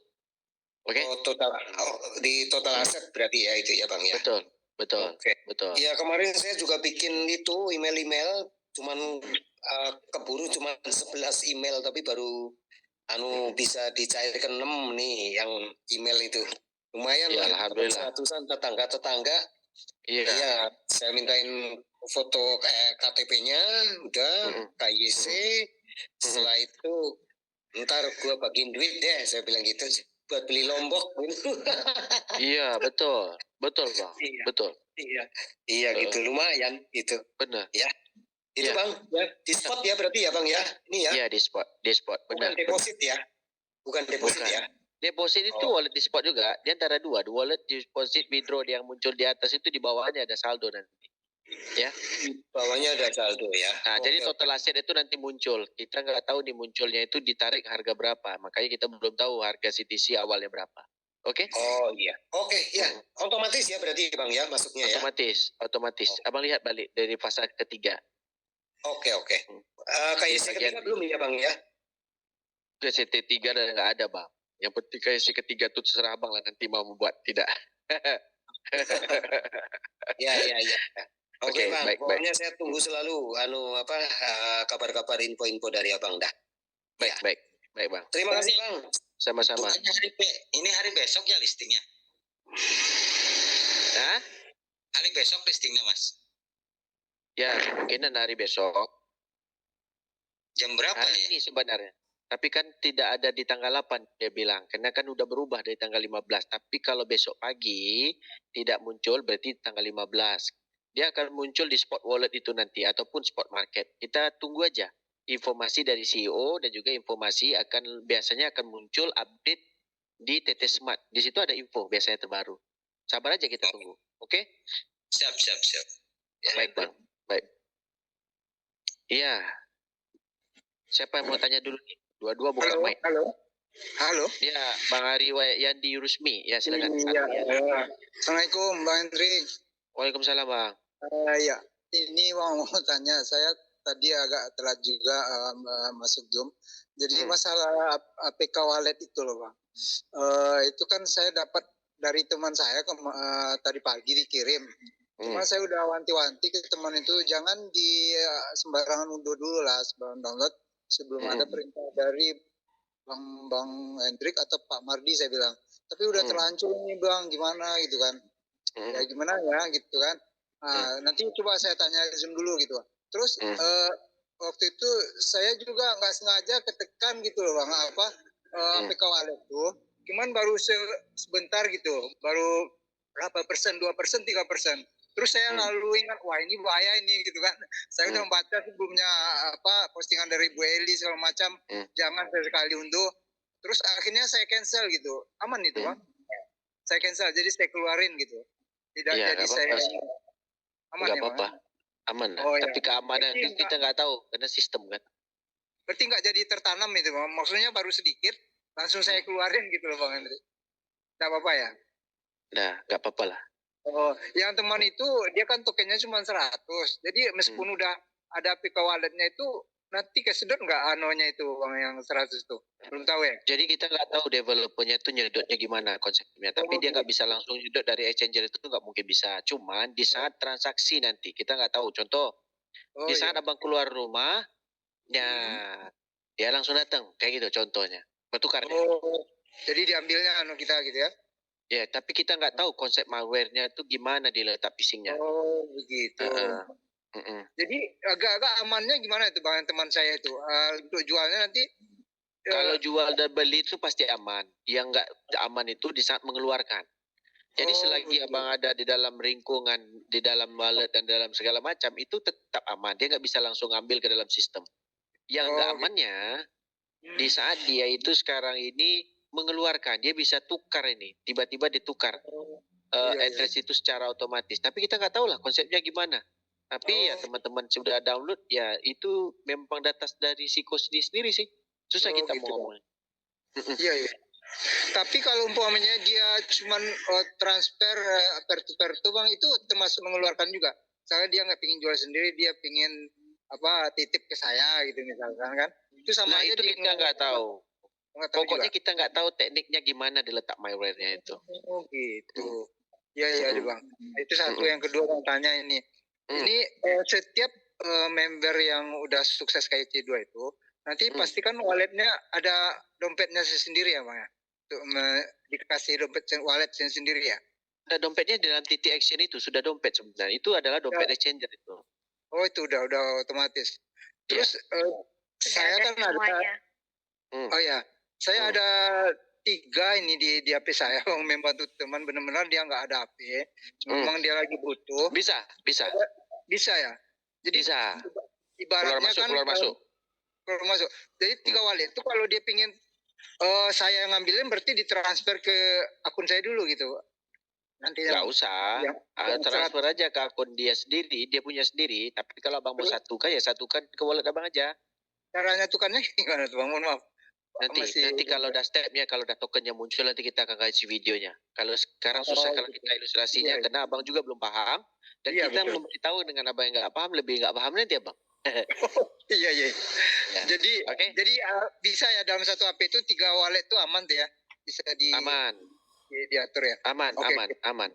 Oke? Di total aset berarti ya itu ya bang ya? Betul. Betul. Ya kemarin saya juga bikin itu email, cuman keburu cuman 11 email, tapi baru bisa dicairkan 6 nih yang email itu. Lumayan ya, lah, alhamdulillah. Ratusan tetangga. Iya, saya mintain foto KTP-nya, udah, KYC, setelah itu ntar gua bagiin duit deh, saya bilang gitu, buat beli lombok. Iya, betul bang, betul. Iya gitu, lumayan gitu. Benar. Ya, itu bang, ya, di spot ya berarti ya bang ya, ini ya. Iya di spot, benar. Bukan deposit ya, bukan deposit ya. Deposit itu wallet di spot juga, dia antara dua wallet deposit withdraw yang muncul di atas itu di bawahnya ada saldo nanti. Ya. Di bawahnya ada saldo ya. Nah, jadi total aset itu nanti muncul. Kita nggak tahu di munculnya itu ditarik harga berapa. Makanya kita belum tahu harga CTC awalnya berapa. Oke? Oh iya. Oke, ya. Otomatis ya berarti bang ya masuknya ya. Otomatis. Abang lihat balik dari fase ketiga. Oke. KYC ketiga belum ya bang ya? KYC 3 dan nggak ada bang. Yang penting KYC ketiga itu terserah abang lah nanti mau membuat tidak. Ya. Oke bang, pokoknya baik. saya tunggu selalu kabar-kabar info-info dari abang dah. Baik bang. Terima kasih bang. Sama-sama. Ini hari besok ya listingnya? Hah? Hari besok listingnya mas? Ya mungkin hari besok. Jam berapa hari ini sebenarnya. Tapi kan tidak ada di tanggal 8 dia bilang. Karena kan udah berubah dari tanggal 15. Tapi kalau besok pagi tidak muncul berarti tanggal 15. Dia akan muncul di spot wallet itu nanti ataupun spot market. Kita tunggu aja informasi dari CEO dan juga informasi biasanya akan muncul update di TT Smart. Di situ ada info biasanya terbaru. Sabar aja kita tunggu. Oke? Siap. Ya, baik bang. Baik. Iya. Siapa yang mau tanya dulu nih? Dua-dua buka mic. Halo. Ya, Bang Ari Yandi Rusmi. Ya, silakan. Iya. Assalamualaikum, Bang Hendrik. Waalaikumsalam, Bang. Ya, ini mau tanya. Saya tadi agak telat juga masuk Zoom. Jadi masalah APK wallet itu loh, Bang. Itu kan saya dapat dari teman saya tadi pagi dikirim. Cuma saya udah wanti-wanti ke teman itu jangan di sembarangan unduh dulu lah, sembarangan download sebelum ada perintah dari Bang Hendrik atau Pak Mardi, saya bilang. Tapi udah terlanjur nih Bang, gimana gitu kan. Ya gimana ya gitu kan. Nanti coba saya tanya Zoom dulu gitu. Terus waktu itu saya juga nggak sengaja ketekan gitu loh Bang, APK wallet tuh. cuman baru sebentar gitu, baru berapa persen, 2%, 3%. Terus saya lalu ingat, wah ini bahaya ini gitu kan. Saya udah membaca sebelumnya postingan dari Bu Eli segala macam, jangan sekali unduh. Terus akhirnya saya cancel gitu, aman itu Bang. Saya cancel, jadi saya keluarin gitu. Tidak Iya, jadi nggak saya apa-apa. aman Nggak ya Bang. apa-apa. Aman lah. Oh, Tapi iya. keamanan Berarti kita nggak tahu karena sistem kan. Berarti nggak jadi tertanam itu Bang. Maksudnya baru sedikit, langsung saya keluarin gitu loh Bang Henry. Nggak apa-apa ya? Nah, nggak apa-apa lah. Oh, yang teman itu dia kan tokennya cuma 100. Jadi meskipun udah ada APK walletnya itu nanti kesedot nggak anonya itu Bang yang 100 tuh? Belum tahu ya? Jadi kita nggak tahu developernya itu nyedotnya gimana konsepnya. Tapi dia nggak bisa langsung nyedot dari exchanger itu nggak mungkin bisa. Cuman di saat transaksi nanti kita nggak tahu. Contoh, di saat abang keluar rumah, ya dia langsung datang kayak gitu contohnya. Bertukar deh. Oh, jadi diambilnya kita gitu ya? Ya, tapi kita nggak tahu konsep malware-nya itu gimana dia letak phishing-nya. Oh, begitu. Jadi agak-agak amannya gimana itu Bang teman saya itu? Untuk jualnya nanti? Kalau jual dan beli itu pasti aman. Yang nggak aman itu di saat mengeluarkan. Jadi selagi abang ada di dalam lingkungan, di dalam wallet dan dalam segala macam, itu tetap aman. Dia nggak bisa langsung ambil ke dalam sistem. Yang nggak amannya, di saat dia itu sekarang ini mengeluarkan, dia bisa tukar ini, tiba-tiba ditukar address itu secara otomatis. Tapi kita nggak tahu lah konsepnya gimana. Tapi ya teman-teman sudah download, ya itu memang data dari Siko sendiri sih. Susah kita mau ngomong. Iya, iya. Tapi kalau umpamanya dia cuman transfer per tuh Bang, itu termasuk mengeluarkan juga. Misalnya dia nggak pingin jual sendiri, dia pingin titip ke saya gitu misalkan kan. Itu sama aja itu kita nggak tahu. Pokoknya kita nggak tahu tekniknya gimana diletak malware-nya itu. Oh gitu. Iya Bang. Itu satu. Yang kedua Bang tanya ini. Ini setiap member yang udah sukses kayak C2 itu, nanti pastikan walletnya ada dompetnya sendiri ya Bang ya? Untuk dikasih dompet wallet sendiri ya? Ada dompetnya dalam titik action itu, sudah dompet sebenarnya. Itu adalah dompet exchanger itu. Oh itu udah otomatis. Terus saya kan ada. Oh ya. Saya ada 3 ini di HP saya, membantu teman benar-benar dia nggak ada HP, memang dia lagi butuh. Bisa ya. Jadi bisa. Ibaratnya keluar masuk. Jadi 3 wallet itu kalau dia pingin saya ngambilin berarti ditransfer ke akun saya dulu gitu. Nanti nggak usah, transfer aja ke akun dia sendiri, dia punya sendiri. Tapi kalau abang mau satukan ya satukan ke wallet abang aja. Caranya tukannya gimana tuh Bang? Mohon maaf. Nanti kalau udah stepnya, kalau udah tokennya muncul nanti kita akan kasih videonya. Kalau sekarang susah kalau kita ilustrasinya karena abang juga belum paham dan kita memberitahu dengan abang yang nggak paham lebih nggak paham nanti abang. Iya. Ya. Jadi bisa ya dalam satu HP itu 3 wallet itu aman tuh ya, bisa diatur ya. Aman.